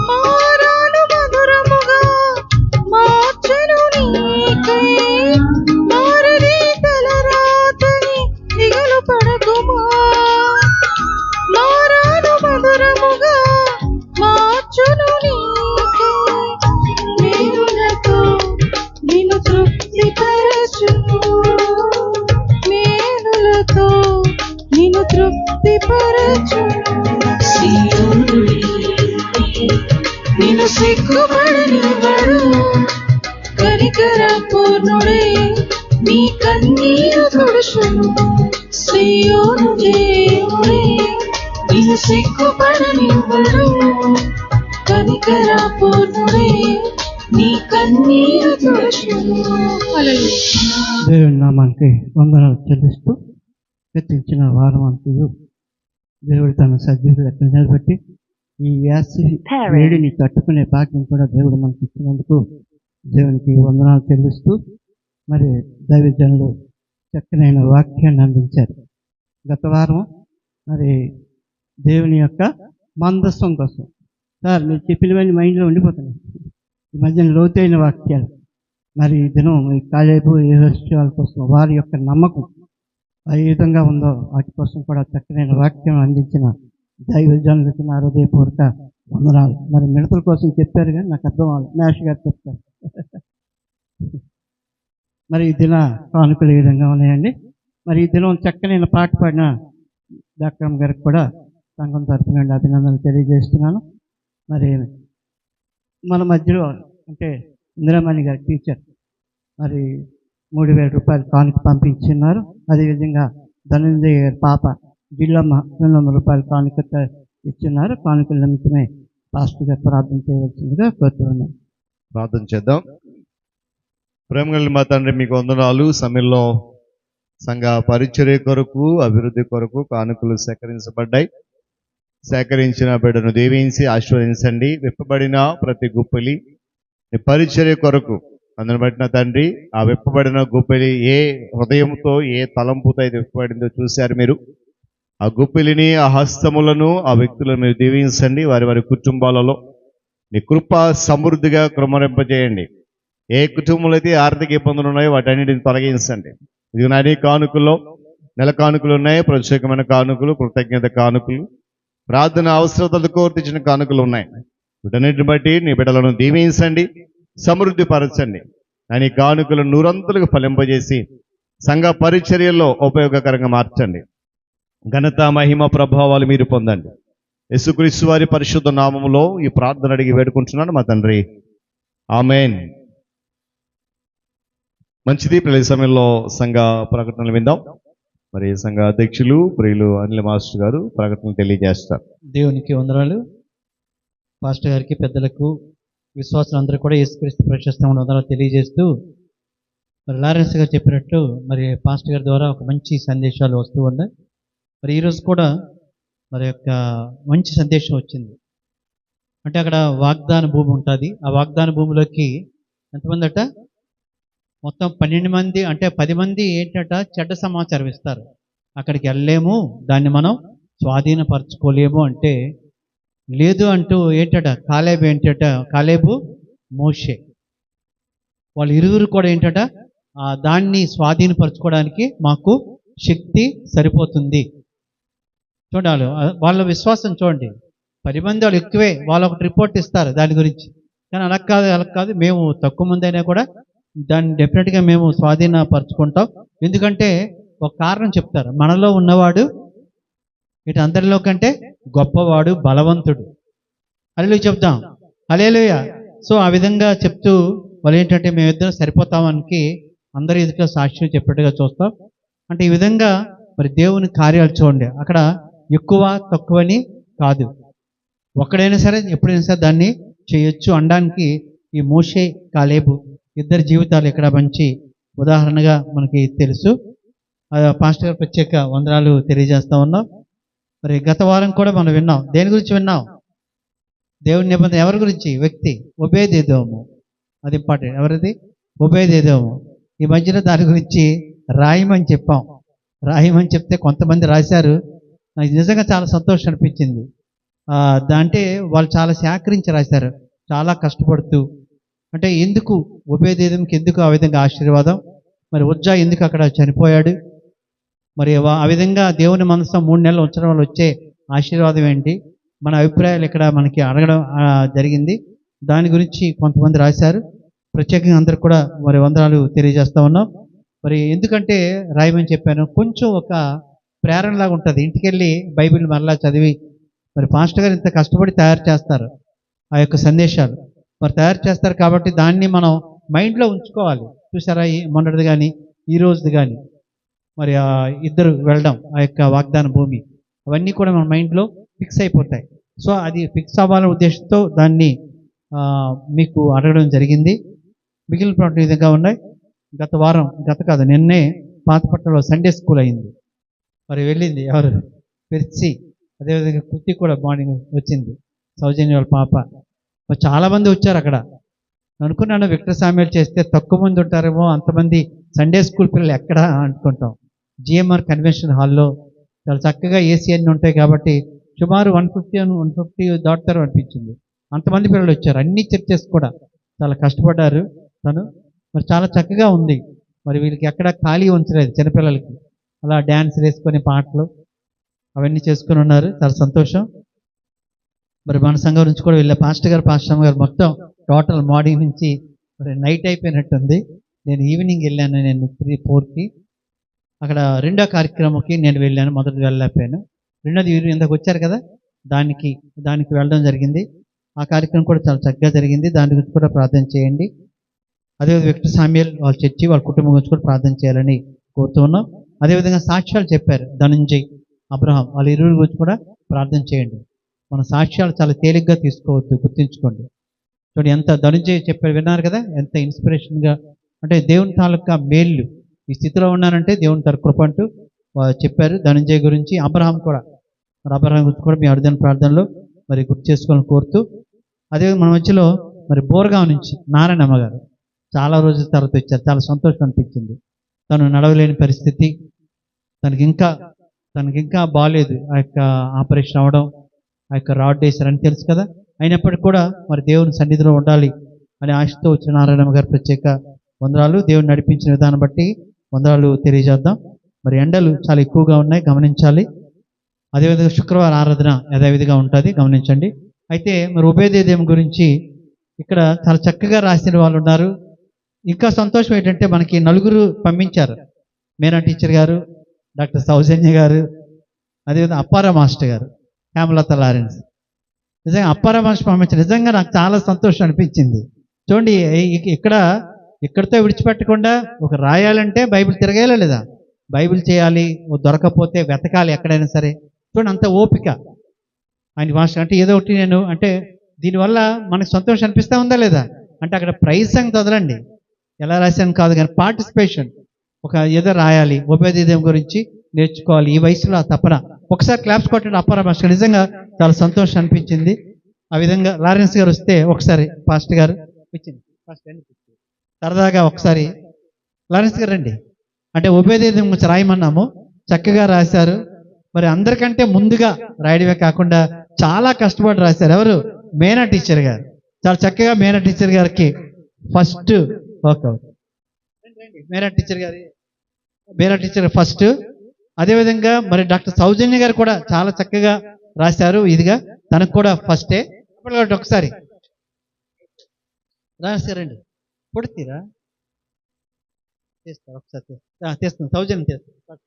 H: మారాను మధురముగా మార్చెను నీకై, మారది తలరాతని దిగులు పడకుమా. మారాను మధురముగా మార్చును నీకై, మేలులతో నిన్ను తృప్తిపరచును. మేలులతో నిన్ను తృప్తిపరచును. సీయోనుడే నిన్ను సిగ్గుపడనివ్వడు. కనికర పూర్ణుడే నీ కన్నీరు తుడుచును. సీయోను దేవుడే నిన్ను సిగ్గుపడనివ్వడు. కనికర పూర్ణుడే నీ కన్నీరు తుడుచును. హల్లెలూయా.
I: దేవుని నామానికి వందనాలు చెల్లిస్తూ గతించిన వారం అంతయు దేవుడు తన సజీవులు ఎక్కడ నిలబెట్టి ఈ వేసవి వేడిని తట్టుకునే భాగ్యం కూడా దేవుడు మనకి ఇచ్చినందుకు దేవునికి వందనాలు చెల్లిస్తూ, మరి దైవజనులు చక్కనైన వాక్యాన్ని అందించారు. గత వారం మరి దేవుని యొక్క మందస్వం కోసం సార్ మీరు చెప్పినవన్నీ మైండ్లో ఉండిపోతున్నాయి. ఈ మధ్యన లోతైన వాక్యాలు. మరి ఈ దినం ఈ కాలేబు యూనివర్సిటీ కోసం వారి యొక్క నమ్మకం ఏ విధంగా ఉందో వాటి కోసం కూడా చక్కనైన వాక్యం అందించిన దైవజనులకి నా హృదయపూర్వక వందనాలు. మరి మిడతల కోసం చెప్పారు కానీ నాకు అర్థం అవ్వాలి, మేష్ గారు చెప్తారు. మరి ఈ దిన కానుకలు ఈ విధంగా ఉన్నాయండి. మరి ఈ దినం చక్కనైన పాట పాడిన డాక్టర్ గారికి కూడా సంఘం తరఫున అభినందనలు తెలియజేస్తున్నాను. మరి మన మధ్యలో అంటే ఇందిరామణి గారి టీచర్ మరి 3,000 రూపాయలు కానుక పంపించున్నారు. అదేవిధంగా ధనంజయ గారి పాప జిల్లమ్మ 200 రూపాయలు కానుక ఇచ్చున్నారు. కానుకల నిమిత్తమే పాస్టర్ గారు ప్రార్థన చేయవలసిందిగా కోరుతున్నాను.
A: ప్రార్థన చేద్దాం. ప్రేమ కలిగిన మా తండ్రి మీకు వందనాలు. సమయంలో సంఘ పరిచర్య కొరకు అభివృద్ధి కొరకు కానుకలు సేకరించబడ్డాయి. సేకరించిన బిడ్డను దీవించి ఆశీర్వదించండి. విప్పబడిన ప్రతి గుప్పిలి పరిచర్య కొరకు అందుని బట్టిన తండ్రి, ఆ విప్పబడిన గుప్పిలి ఏ హృదయంతో ఏ తలంపుతో అయితే విప్పబడిందో చూశారు మీరు. ఆ గుప్పిలిని ఆ హస్తములను ఆ వ్యక్తులను మీరు దీవించండి. వారి వారి కుటుంబాలలో నీ కృప సమృద్ధిగా కృమరింపజేయండి. ఏ కుటుంబంలో అయితే ఆర్థిక ఇబ్బందులు ఉన్నాయో వాటన్నిటిని తొలగించండి. ఇది అన్ని కానుకల్లో నెల కానుకలు ఉన్నాయి, ప్రత్యేకమైన కానుకలు, కృతజ్ఞత కానుకలు, ప్రార్థన అవసరతలు కోర్తించిన కానుకలు ఉన్నాయి. వీటన్నిటిని బట్టి నీ బిడ్డలను దీవించండి, సమృద్ధి పరచండి. అని కానుకలు నూరంతులుగా ఫలింపజేసి సంఘ పరిచర్యల్లో ఉపయోగకరంగా మార్చండి. ఘనత మహిమ ప్రభావాలు మీరు పొందండి. యేసుక్రీస్తు వారి పరిశుద్ధ నామములో ఈ ప్రార్థన అడిగి వేడుకుంటున్నాను మా తండ్రి, ఆమేన్. మంచిది. ప్రతి సమయంలో సంఘ ప్రకటనలు విందాం. మరి సంఘ అధ్యక్షులు ప్రియులు అనిల్ మాస్టర్ గారు ప్రకటనలు తెలియజేస్తారు.
D: దేవునికి వందనాలు. పాస్టర్ గారికి, పెద్దలకు, విశ్వాసులందరూ కూడా యేసుక్రీస్తు ప్రశస్త వందనాలు తెలియజేస్తూ, మరి లారెన్స్ గారు చెప్పినట్లు మరి పాస్టర్ గారి ద్వారా ఒక మంచి సందేశాలు వస్తూ ఉన్నాయి. మరి ఈరోజు కూడా మరి యొక్క మంచి సందేశం వచ్చింది. అంటే అక్కడ వాగ్దాన భూమి ఉంటుంది. ఆ వాగ్దాన భూమిలోకి ఎంతమంది అట? మొత్తం 12 మంది, అంటే 10 మంది ఏంటట చెడ్డ సమాచారం ఇస్తారు. అక్కడికి వెళ్ళలేము, దాన్ని మనం స్వాధీనపరచుకోలేము అంటే లేదు అంటూ ఏంటట కాలేబు ఏంటట, కాలేబు, మోషే వాళ్ళు ఇరువురు కూడా ఏంటట దాన్ని స్వాధీనపరచుకోవడానికి మాకు శక్తి సరిపోతుంది. చూడాలి వాళ్ళ విశ్వాసం చూడండి. 10 మంది వాళ్ళు ఎక్కువే, వాళ్ళు ఒకటి రిపోర్ట్ ఇస్తారు దాని గురించి. కానీ అలా కాదు, మేము తక్కువ మంది అయినా కూడా దాన్ని డెఫినెట్గా మేము స్వాధీనపరచుకుంటాం. ఎందుకంటే ఒక కారణం చెప్తారు, మనలో ఉన్నవాడు ఇటు అందరిలో కంటే గొప్పవాడు, బలవంతుడు. హల్లెలూయా చెప్తాం, హల్లెలూయా. సో ఆ విధంగా చెప్తూ వాళ్ళు ఏంటంటే మేమిద్దరం సరిపోతామనికి అందరి ఎదుట సాక్ష్యం చెప్పేట్టుగా చూస్తాం. అంటే ఈ విధంగా మరి దేవుని కార్యాలు చూడండి. అక్కడ ఎక్కువ తక్కువని కాదు, ఒక్కడైనా సరే ఎప్పుడైనా సరే దాన్ని చేయొచ్చు అనడానికి ఈ మోషే, కాలేబు ఇద్దరి జీవితాలు ఇక్కడ మంచి ఉదాహరణగా మనకి తెలుసు. పాస్టర్ గారు ప్రత్యేక వందనాలు తెలియజేస్తా ఉన్నాం. మరి గత వారం కూడా మనం విన్నాం. దేని గురించి విన్నాం? దేవుని నిబంధన ఎవరి గురించి? వ్యక్తి ఒబేదెదోము. అది ఇంపార్టెంట్. ఎవరిది? ఒబేదెదోము. ఈ మధ్యన దాని గురించి రాయమని చెప్పాం. రాయమని చెప్తే కొంతమంది రాశారు. నాకు నిజంగా చాలా సంతోషం అనిపించింది. అంటే వాళ్ళు చాలా సేకరించి రాశారు, చాలా కష్టపడుతూ. అంటే ఎందుకు ఒబేదెదోముకి ఎందుకు ఆ విధంగా ఆశీర్వాదం? మరి ఉజ్జా ఎందుకు అక్కడ చనిపోయాడు? మరి ఆ విధంగా దేవుని మనసులో 3 నెలలు ఉంచడం వల్ల వచ్చే ఆశీర్వాదం ఏంటి? మన అభిప్రాయాలు ఇక్కడ మనకి అడగడం జరిగింది. దాని గురించి కొంతమంది రాశారు. ప్రత్యేకంగా అందరు కూడా మరి వందనాలు తెలియజేస్తా ఉన్నాం. మరి ఎందుకంటే రాయమని చెప్పాను, కొంచెం ఒక ప్రేరణలాగా ఉంటుంది. ఇంటికెళ్ళి బైబిల్ మరలా చదివి మరి పాస్టర్ గారు ఇంత కష్టపడి తయారు చేస్తారు ఆ యొక్క సందేశాలు. మరి తయారు చేస్తారు కాబట్టి దాన్ని మనం మైండ్లో ఉంచుకోవాలి. చూసారా, మొన్నటిది కానీ ఈ రోజుది కానీ మరి ఇద్దరు వెళ్ళడం ఆ యొక్క వాగ్దాన భూమి, అవన్నీ కూడా మన మైండ్లో ఫిక్స్ అయిపోతాయి. సో అది ఫిక్స్ అవ్వాలనే ఉద్దేశంతో దాన్ని మీకు అడగడం జరిగింది. మిగిలిన పాటలు ఈ విధంగా ఉన్నాయి. నిన్నే పాతపట్నంలో సండే స్కూల్ అయింది. మరి వెళ్ళింది ఎవరు? పెర్చి. అదేవిధంగా కృతి కూడా మార్నింగ్ వచ్చింది, సౌజన్య వాళ్ళ పాప. మరి చాలామంది వచ్చారు అక్కడ. అనుకున్నాను విక్టర్ సామ్యాలు చేస్తే తక్కువ మంది ఉంటారేమో, అంతమంది సండే స్కూల్ పిల్లలు ఎక్కడ అనుకుంటాం. జిఎంఆర్ కన్వెన్షన్ హాల్లో చాలా చక్కగా ఏసీ అన్నీ ఉంటాయి కాబట్టి సుమారు 150 దాటుతారు అనిపించింది. అంతమంది పిల్లలు వచ్చారు. అన్ని చర్చెస్ కూడా చాలా కష్టపడ్డారు తను. మరి చాలా చక్కగా ఉంది. మరి వీళ్ళకి ఎక్కడ ఖాళీ ఉంచలేదు. చిన్నపిల్లలకి అలా డ్యాన్స్ వేసుకొని పాటలు అవన్నీ చేసుకొని ఉన్నారు. చాలా సంతోషం. మరి మన సంఘం నుంచి కూడా వెళ్ళే పాస్టర్ గారు మొత్తం టోటల్ మార్నింగ్ నుంచి నైట్ అయిపోయినట్టుంది. నేను ఈవినింగ్ వెళ్ళాను, నేను 3-4కి. అక్కడ రెండో కార్యక్రమంకి నేను వెళ్ళాను, మొదటి వెళ్ళలేకపోయాను. రెండోది ఇందాక వచ్చారు కదా, దానికి వెళ్ళడం జరిగింది. ఆ కార్యక్రమం కూడా చాలా చక్కగా జరిగింది. దాని గురించి కూడా ప్రార్థన చేయండి. అదేవిధంగా విక్టర్ సామ్యుయల్ వాళ్ళ చర్చి, వాళ్ళ కుటుంబం గురించి కూడా ప్రార్థన చేయాలని కోరుతూ ఉన్నాం. అదేవిధంగా సాక్ష్యాలు చెప్పారు ధనంజయ్, అబ్రహాం, వాళ్ళ ఇరువురి గురించి కూడా ప్రార్థన చేయండి. మన సాక్ష్యాలు చాలా తేలిగ్గా తీసుకోవద్దు, గుర్తుంచుకోండి. చూడండి ఎంత ధనంజయ్ చెప్పారు, విన్నారు కదా, ఎంత ఇన్స్పిరేషన్గా. అంటే దేవుని తాలూకా మేళ్ళు, ఈ స్థితిలో ఉన్నానంటే దేవుని తన కృప అంటూ చెప్పారు. ధనంజయ్ గురించి, అబ్రహాం కూడా, మరి అబ్రహాం గురించి కూడా మీ అర్థన ప్రార్థనలో మరి గుర్తు చేసుకోవాలని కోరుతూ, అదేవిధంగా మన మధ్యలో మరి బోర్గాం నుంచి నారాయణమ్మ గారు చాలా రోజుల తర్వాత వచ్చారు. చాలా సంతోషం అనిపించింది. తను నడవలేని పరిస్థితి, తనకి ఇంకా బాగాలేదు. ఆ యొక్క ఆపరేషన్ అవ్వడం, ఆ యొక్క రాడ్ వేశారని తెలుసు కదా. అయినప్పటికీ కూడా మరి దేవుని సన్నిధిలో ఉండాలి అనే ఆశతో వచ్చిన నారాయణమ్మ గారు ప్రత్యేక వందనాలు. దేవుని నడిపించిన విధానం బట్టి వందనాలు తెలియజేద్దాం. మరి ఎండలు చాలా ఎక్కువగా ఉన్నాయి, గమనించాలి. అదేవిధంగా శుక్రవారం ఆరాధన యథావిధిగా ఉంటుంది, గమనించండి. అయితే మరి ఒబేదెదోము గురించి ఇక్కడ చాలా చక్కగా రాసిన వాళ్ళు ఉన్నారు. ఇంకా సంతోషం ఏంటంటే మనకి 4 పంపించారు. మేనా టీచర్ గారు, డాక్టర్ సౌజన్య గారు, అదేవిధంగా అప్పారా మాస్టర్ గారు, హేమలత లారెన్స్, నిజంగా అప్పారా మాస్టర్ పంపించారు. నిజంగా నాకు చాలా సంతోషం అనిపించింది. చూడండి, ఇక్కడితో విడిచిపెట్టకుండా ఒక రాయాలంటే బైబిల్ తిరగేలా లేదా, బైబిల్ చేయాలి, దొరకకపోతే వెతకాలి ఎక్కడైనా సరే. చూడండి అంత ఓపిక ఆయన మాస్టర్. అంటే ఏదో ఒకటి నేను అంటే దీనివల్ల మనకు సంతోషం అనిపిస్తూ ఉందా లేదా, అంటే అక్కడ ప్రైజ్ సంగతి వదలండి, ఎలా రాశాను కాదు కానీ పార్టిసిపేషన్, ఒక ఏదో రాయాలి, ఉపేదేదం గురించి నేర్చుకోవాలి, ఈ వయసులో ఆ తపన. ఒకసారి క్లాప్స్ కొట్టండి అప్పారా మాస్టర్, నిజంగా చాలా సంతోషం అనిపించింది. ఆ విధంగా లారెన్స్ గారు వస్తే ఒకసారి పాస్టర్ గారు వచ్చింది, సరదాగా ఒకసారి లారెన్స్ గారు రండి, అంటే ఉపేదేదం గురించి రాయమన్నాము, చక్కగా రాశారు. మరి అందరికంటే ముందుగా రాయడమే కాకుండా చాలా కష్టపడి రాశారు. ఎవరు? మేనా టీచర్ గారు. చాలా చక్కగా మేనా టీచర్ గారికి first workout. Meena teacher first. అదేవిధంగా మరి డాక్టర్ సౌజన్య గారు కూడా చాలా చక్కగా రాశారు, ఇదిగా తనకు కూడా ఫస్టే. ఒకసారి రాశారండి, కొడుతీరా చేస్తారు, ఒకసారి చేస్తాను, సౌజన్యం చేస్తాను.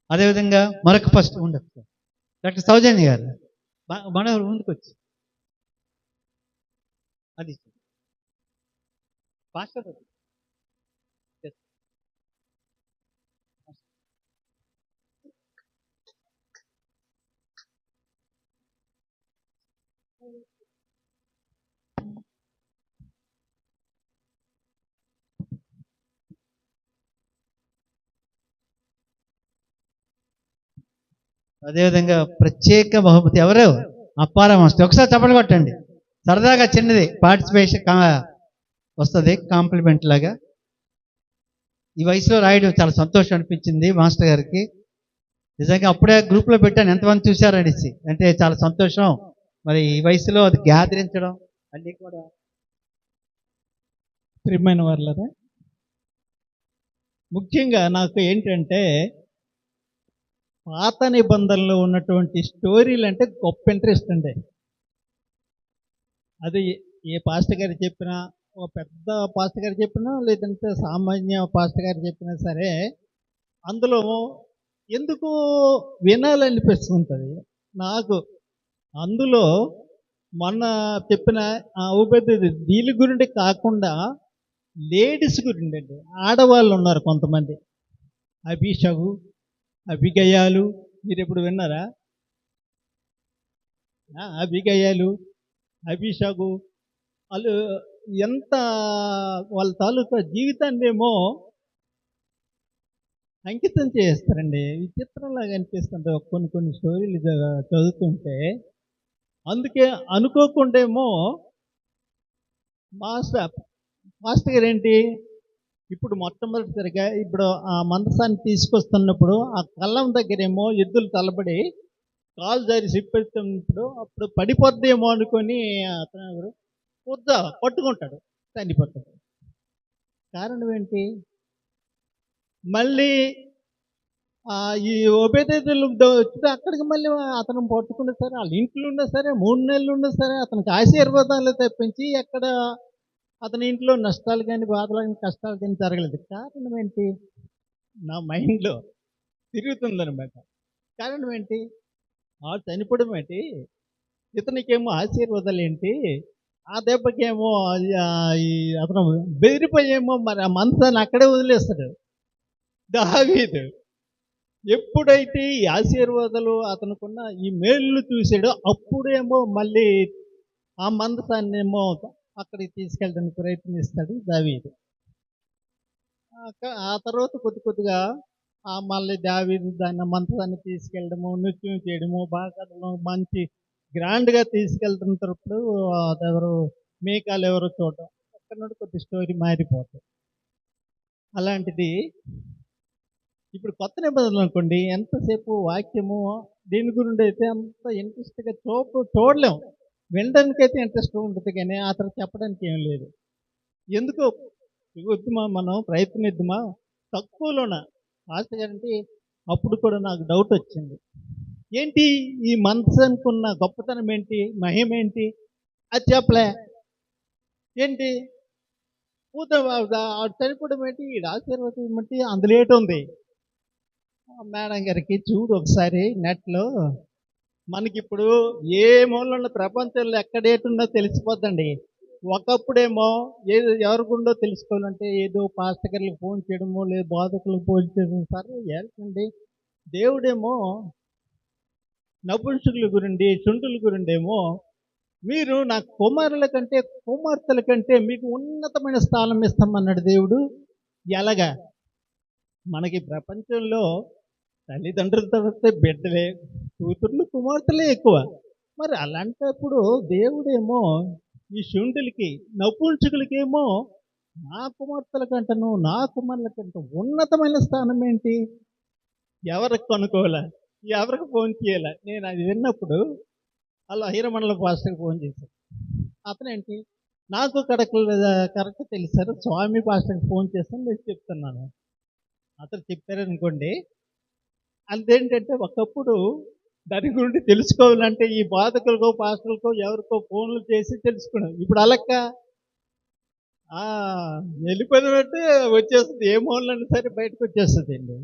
D: అదేవిధంగా మరొక ఫస్ట్ ఉండదు డాక్టర్ సౌజన్య గారు, మన ముందుకు వచ్చి అది పాస్టర్ అదేవిధంగా ప్రత్యేక బహుమతి ఎవరు? అప్పారా మాస్టర్. ఒకసారి చప్పట్లు కొట్టండి, సరదాగా చిన్నది పార్టిసిపేషన్ వస్తుంది, కాంప్లిమెంట్ లాగా. ఈ వయసులో రాయడం చాలా సంతోషం అనిపించింది మాస్టర్ గారికి. నిజంగా అప్పుడే గ్రూప్లో పెట్టాను, ఎంతమంది చూశారనేసి, అంటే చాలా సంతోషం. మరి ఈ వయసులో అది గ్యాదరించడం అన్నీ కూడా.
J: ప్రియమైన వాళ్ళరా, ముఖ్యంగా నాకు ఏంటంటే పాత నిబంధనలో ఉన్నటువంటి స్టోరీలు అంటే గొప్ప ఇంట్రెస్ట్ అండి. అది ఏ పాస్టర్ గారు చెప్పినా, ఒక పెద్ద పాస్టర్ గారు చెప్పినా, లేదంటే సామాన్య పాస్టర్ గారు చెప్పినా సరే, అందులో ఎందుకు వినాలనిపిస్తుంటుంది నాకు. అందులో మొన్న చెప్పిన వీళ్ళ గురించి కాకుండా లేడీస్ గురించి అండి, ఆడవాళ్ళు ఉన్నారు కొంతమంది, అభిషగు, అభిగయాలు, మీరు ఎప్పుడు విన్నారా? అభిగయాలు, అభిషగు, వాళ్ళు ఎంత వాళ్ళ తాలూకా జీవితాన్ని ఏమో అంకితం చేస్తారండి. విచిత్రంలాగా అనిపిస్తుంటే కొన్ని స్టోరీలు చదువుతుంటే. అందుకే అనుకోకుండా ఏమో మాస్టర్ గారు ఏంటి, ఇప్పుడు మొట్టమొదటిసారిగా ఇప్పుడు ఆ మందసాన్ని తీసుకొస్తున్నప్పుడు ఆ కళ్ళం దగ్గరేమో ఎద్దులు తలబడి కాలు జారి సిప్పెడుతున్నప్పుడు అప్పుడు పడిపోద్దేమో అనుకొని అతను పట్టుకుంటాడు, చనిపోతాడు. కారణం ఏంటి? మళ్ళీ ఈ ఉపేదేదులు వచ్చితే అక్కడికి మళ్ళీ అతను పట్టుకున్నా సరే, వాళ్ళ ఇంట్లో ఉన్నా సరే, 3 నెలలు ఉన్నా సరే, అతనికి ఆశీర్వాదాలు తెప్పించి ఎక్కడ అతని ఇంట్లో నష్టాలు కానీ, బాధలు కానీ, కష్టాలు కానీ జరగలేదు. కారణం ఏంటి? నా మైండ్లో తిరుగుతుందనమాట. కారణం ఏంటి? చనిపోవడం ఏంటి, ఇతనికేమో ఆశీర్వాదాలు ఏంటి, ఆ దెబ్బకేమో అతను బెదిరిపోయేమో మరి ఆ మనసాన్ని అక్కడే వదిలేస్తాడు దావీదు. ఎప్పుడైతే ఈ ఆశీర్వాదాలు అతనుకున్న ఈ మేళ్ళు చూసాడో అప్పుడేమో మళ్ళీ ఆ మందసాన్ని ఏమో అక్కడికి తీసుకెళ్ళడానికి ప్రయత్నిస్తాడు దావీదు. ఆ తర్వాత కొద్దిగా మళ్ళీ దావీదు దాన్ని మందసాన్ని తీసుకెళ్ళడము, నృత్యం చేయడము, బాగా మంచి గ్రాండ్గా తీసుకెళ్తున్నప్పుడు ఎవరు మేకాలు ఎవరో చూడటం, అక్కడ నుండి కొద్ది స్టోరీ మారిపోతుంది. అలాంటిది ఇప్పుడు కొత్త నిబంధనలు అనుకోండి, ఎంతసేపు వాక్యము దీని గురించి అయితే అంత ఇంట్రెస్ట్గా చూడలేము. వినడానికైతే ఇంట్రెస్ట్ ఉంటుంది కానీ ఆ తర్వాత చెప్పడానికి ఏం లేదు. ఎందుకో వద్దుమా, మనం ప్రయత్నిద్దామా తక్కువలోన ఆశగారంటే. అప్పుడు కూడా నాకు డౌట్ వచ్చింది, ఏంటి ఈ మనసానికి ఉన్న గొప్పతనం ఏంటి, మహిమ ఏంటి, అది చెప్పలే ఏంటి. చనిపోవడం ఏంటి, ఈడ ఆశీర్వాదం ఏమిటి, అందులో ఏటి ఉంది. మేడం గారికి చూడు ఒకసారి నెట్లో, మనకిప్పుడు ఏ మూలన్న ప్రపంచంలో ఎక్కడ ఏటుందో తెలిసిపోద్దండి. ఒకప్పుడేమో ఏదో ఎవరికుండో తెలుసుకోవాలంటే ఏదో పాస్టర్ గారికి ఫోన్ చేయడమో లేదు బోధకులకు ఫోన్ చేయడం, సరే ఏంటండి. దేవుడేమో నపుంసకుల గురించి శుంఠుల గురిండేమో మీరు నా కుమారుల కంటే కుమార్తెల కంటే మీకు ఉన్నతమైన స్థానం ఇస్తామన్నాడు దేవుడు. ఎలాగా? మనకి ప్రపంచంలో తల్లిదండ్రుల తర్వాత బిడ్డలే, కూతుర్లు కుమార్తెలే ఎక్కువ. మరి అలాంటప్పుడు దేవుడేమో ఈ శుంఠులకి నపుంసకులకేమో నా కుమార్తెల కంటను నా కుమారుల కంటే ఉన్నతమైన స్థానం ఏంటి? ఎవరికి కనుక్కోవాలా, ఎవరికి ఫోన్ చేయాలా? నేను అది విన్నప్పుడు అలా హీరమండల పాస్టర్కి ఫోన్ చేశాను. అతనేంటి నాకు కరెక్ట్ తెలిసారు, స్వామి పాస్టర్కి ఫోన్ చేస్తాను నేను చెప్తున్నాను. అతను చెప్పారనుకోండి. అదేంటంటే ఒకప్పుడు దాని గురించి తెలుసుకోవాలంటే ఈ బాధకులకో పాస్టర్లకో ఎవరికో ఫోన్లు చేసి తెలుసుకున్నాం. ఇప్పుడు అలక్క వెళ్ళిపోయినట్టే వచ్చేస్తుంది, ఏ మూలైనా సరే బయటకు వచ్చేస్తుంది అండి.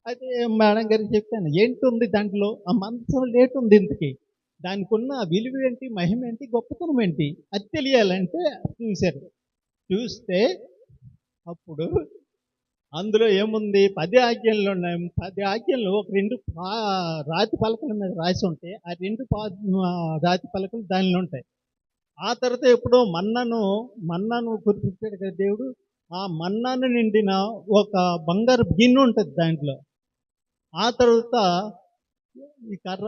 J: అయితే మేడం గారికి చెప్పాను, ఏంటి ఉంది దాంట్లో, ఆ మనసులో లేటు ఉంది ఇంతకి, దానికి ఉన్న విలువ ఏంటి, మహిమ ఏంటి, గొప్పతనం ఏంటి, అది తెలియాలంటే చూశారు. చూస్తే అప్పుడు అందులో ఏముంది, 10 ఆజ్ఞలు ఉన్నాయి. 10 ఆజ్ఞలు ఒక 2 రాతి పలకల మీద రాసి ఉంటే ఆ 2 రాతి పలకలు దానిలో ఉంటాయి. ఆ తర్వాత ఎప్పుడో మన్నాను కురిపించాడు కదా దేవుడు. ఆ మన్నాను నిండిన ఒక బంగారు గిన్నె ఉంటుంది దాంట్లో. ఆ తర్వాత ఈ కర్ర,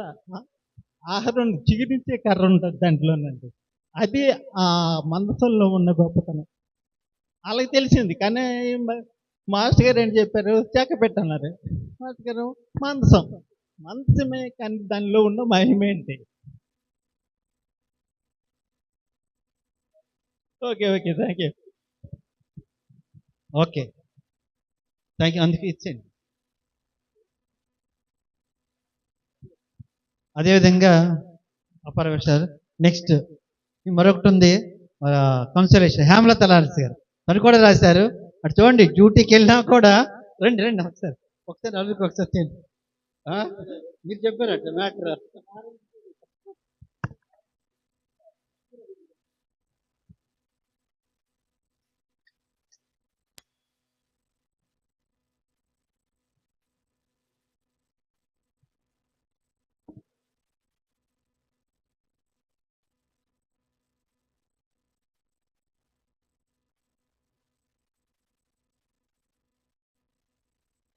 J: ఆహారం చిగురించే కర్ర ఉంటుంది దాంట్లోనండి. అది ఆ మందసంలో ఉన్న గొప్పతనం. అలాగే తెలిసింది. కానీ మాస్టర్ గారు ఏం చెప్పారు, చెక్క పెట్టన్నారు. మాస్టర్ గారు మందసమే, కానీ దానిలో ఉన్న మహిమ ఏంటి? Okay thank you.
D: Okay thank you. అందుకే ఇచ్చేయండి. అదేవిధంగా అపరవేశారు. నెక్స్ట్ మరొకటి ఉంది, కన్సలేషన్ హేమలత లారెన్స్ గారు, తను కూడా రాశారు. అటు చూడండి, డ్యూటీకి వెళ్ళినా కూడా రండి ఒకసారి అడుగుకి ఒకసారి చేయండి. మీరు చెప్పారట మ్యాటర్.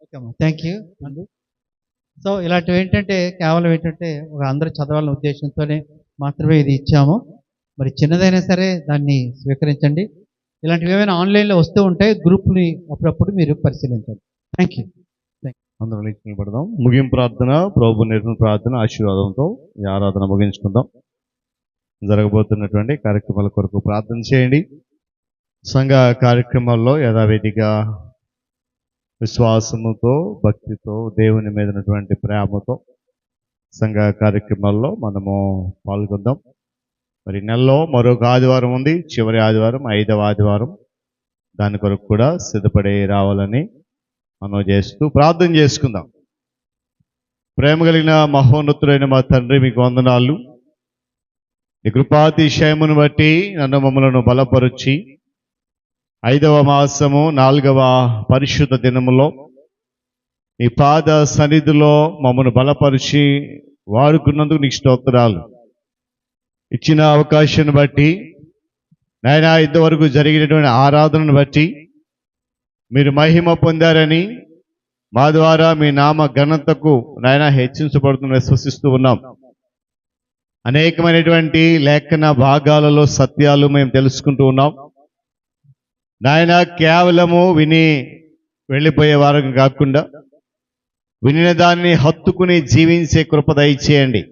D: ఓకే అమ్మా, థ్యాంక్ యూ అండి. సో ఇలాంటివి ఏంటంటే కేవలం ఏంటంటే ఒక అందరూ చదవాలనే ఉద్దేశంతోనే మాత్రమే ఇది ఇచ్చాము. మరి చిన్నదైనా సరే దాన్ని స్వీకరించండి. ఇలాంటివి ఏమైనా ఆన్లైన్లో వస్తూ ఉంటాయి, గ్రూప్ని అప్పుడప్పుడు మీరు పరిశీలించండి. Thank you.
A: అందరూ లేచి నిలబడదాం. ముగింపు ప్రార్థన, ప్రభు నిర్ణయ ప్రార్థన ఆశీర్వాదంతో ఈ ఆరాధన ముగించుకుందాం. జరగబోతున్నటువంటి కార్యక్రమాల కొరకు ప్రార్థన చేయండి. సంఘ కార్యక్రమాల్లో యథావిధిగా విశ్వాసముతో, భక్తితో, దేవుని మీద ఉన్నటువంటి ప్రేమతో సంఘ కార్యక్రమాల్లో మనము పాల్గొందాం. మరి నెలలో మరొక ఆదివారం ఉంది, చివరి ఆదివారం 5వ ఆదివారం. దాని కొరకు కూడా సిద్ధపడి రావాలని మనం చేస్తూ ప్రార్థన చేసుకుందాం. ప్రేమ కలిగిన మహోన్నతుడైన మా తండ్రి, మీకు వందనాలు. ఈ కృపాతిశయమును బట్టి నన్ను మమ్మలను బలపరుచి 5వ మాసము 4వ పరిశుద్ధ దినములో నీ పాద సన్నిధిలో మమ్మను బలపరిచి వాడుకున్నందుకు నీకు స్తోత్రాలు. ఇచ్చిన అవకాశాన్ని బట్టి నాయనా, ఇంతవరకు జరిగినటువంటి ఆరాధనను బట్టి మీరు మహిమ పొందారని, మా ద్వారా మీ నామ ఘనతకు నాయనా హెచ్చించబడుతున్న విశ్వసిస్తూ ఉన్నాం. అనేకమైనటువంటి లేఖన భాగాలలో సత్యాలు మేము తెలుసుకుంటూ ఉన్నాం నాయన. కేవలము విని వెళ్ళిపోయే వారం కాకుండా వినిన దాన్ని హత్తుకుని జీవించే కృప దయచేయండి.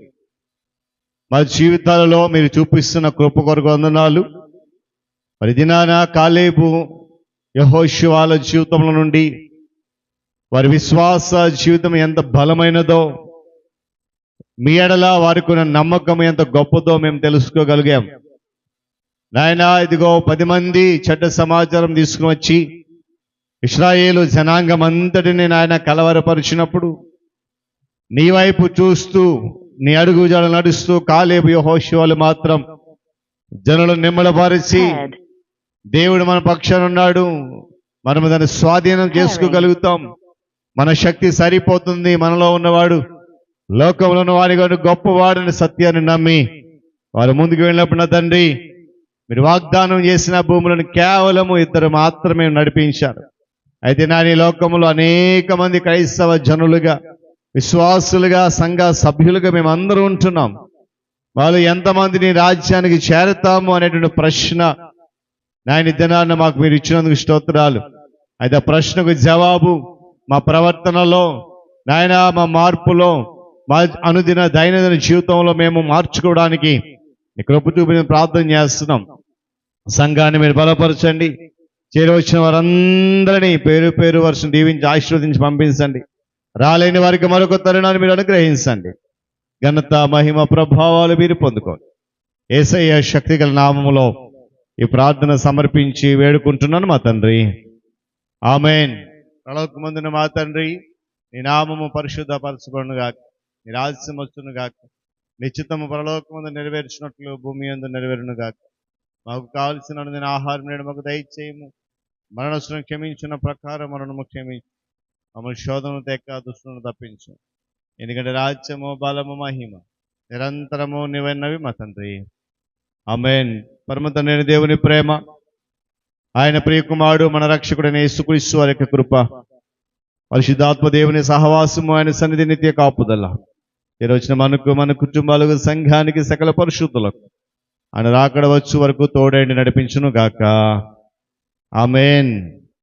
A: మా జీవితాలలో మీరు చూపిస్తున్న కృప కొరకు వందనాలు. మరి దినాన కాలేబు యెహోషువల జీవితంలో నుండి వారి విశ్వాస జీవితం ఎంత బలమైనదో, మీ ఎడల వారికి ఉన్న నమ్మకం ఎంత గొప్పదో మేము తెలుసుకోగలిగాం. నాయనా ఇదిగో 10 మంది చెడ్డ సమాచారం తీసుకుని వచ్చి ఇశ్రాయేలు జనాంగం అంతటిని నాయన కలవరపరిచినప్పుడు నీ వైపు చూస్తూ నీ అడుగుజాడలు నడుస్తూ కాలేబు యెహోషువలు మాత్రం జనులను నిమ్మలపరిచి దేవుడు మన పక్షాన ఉన్నాడు, మనము దాన్ని స్వాధీనం చేసుకోగలుగుతాం, మన శక్తి సరిపోతుంది, మనలో ఉన్నవాడు లోకంలో ఉన్నవాడి గారు గొప్పవాడని సత్యాన్ని నమ్మి వారు ముందుకు వెళ్ళినప్పుడు నా తండ్రి మీరు వాగ్దానం చేసిన భూములను కేవలము 2 మాత్రమే నడిపించారు. అయితే నా ఈ లోకంలో అనేక మంది క్రైస్తవ జనులుగా విశ్వాసులుగా సంఘ సభ్యులుగా మేము అందరూ ఉంటున్నాం. వాళ్ళు ఎంతమంది నీ రాజ్యానికి చేరతాము అనేటువంటి ప్రశ్న నాయన దినాన్న మాకు మీరు ఇచ్చినందుకు స్తోత్రాలు. అయితే ఆ ప్రశ్నకు జవాబు మా ప్రవర్తనలో నాయన మా మార్పులో మా అనుదిన దైనందిన జీవితంలో మేము మార్చుకోవడానికి నీ కృప చూపి ప్రార్థన చేస్తున్నాం. సంఘాన్ని మీరు బలపరచండి, చేరవచ్చిన వారందరినీ పేరు పేరు వర్షం దీవించి ఆశీర్వదించి పంపించండి. రాలేని వారికి మరొక తరుణాన్ని మీరు అనుగ్రహించండి. ఘనత మహిమ ప్రభావాలు మీరు పొందుకోండి. యేసయ్య శక్తిగల నామములో ఈ ప్రార్థన సమర్పించి వేడుకుంటున్నాను మా తండ్రి, ఆమేన్. పరలోకమందున మా తండ్రి, నీ నామము పరిశుద్ధపరచబడును గాక, నీ రాజ్యం వచ్చును గాక, నీ చిత్తము పరలోకమందు నెరవేర్చినట్లు భూమి యందు నెరవేరును గాక. మాకు కావలసిన అనుదిన ఆహారం నేడు మాకు దయచేయము, మరణసును క్షమించిన ప్రకారం మరణము క్షమించు, మమ్మల్ని శోధనను తెక్క దుష్టులను తప్పించు. ఎందుకంటే రాజ్యము బలము మహిమ నిరంతరము నీవైనవి మా తండ్రి, ఆమేన్. పరమ తండ్రి దేవుని ప్రేమ, ఆయన ప్రియకుమారుడు మన రక్షకుడైన యేసుక్రీస్తు వారి యొక్క కృప, పరిశుద్ధాత్మ దేవుని సహవాసము, ఆయన సన్నిధి నిత్య కాపుదల ఈరోజున మనకు, మన కుటుంబాలకు, సంఘానికి, సకల పరిశుద్ధులకు ఆయన రాకడ వచ్చు వరకు తోడైండి నడిపించును గాక, ఆమేన్.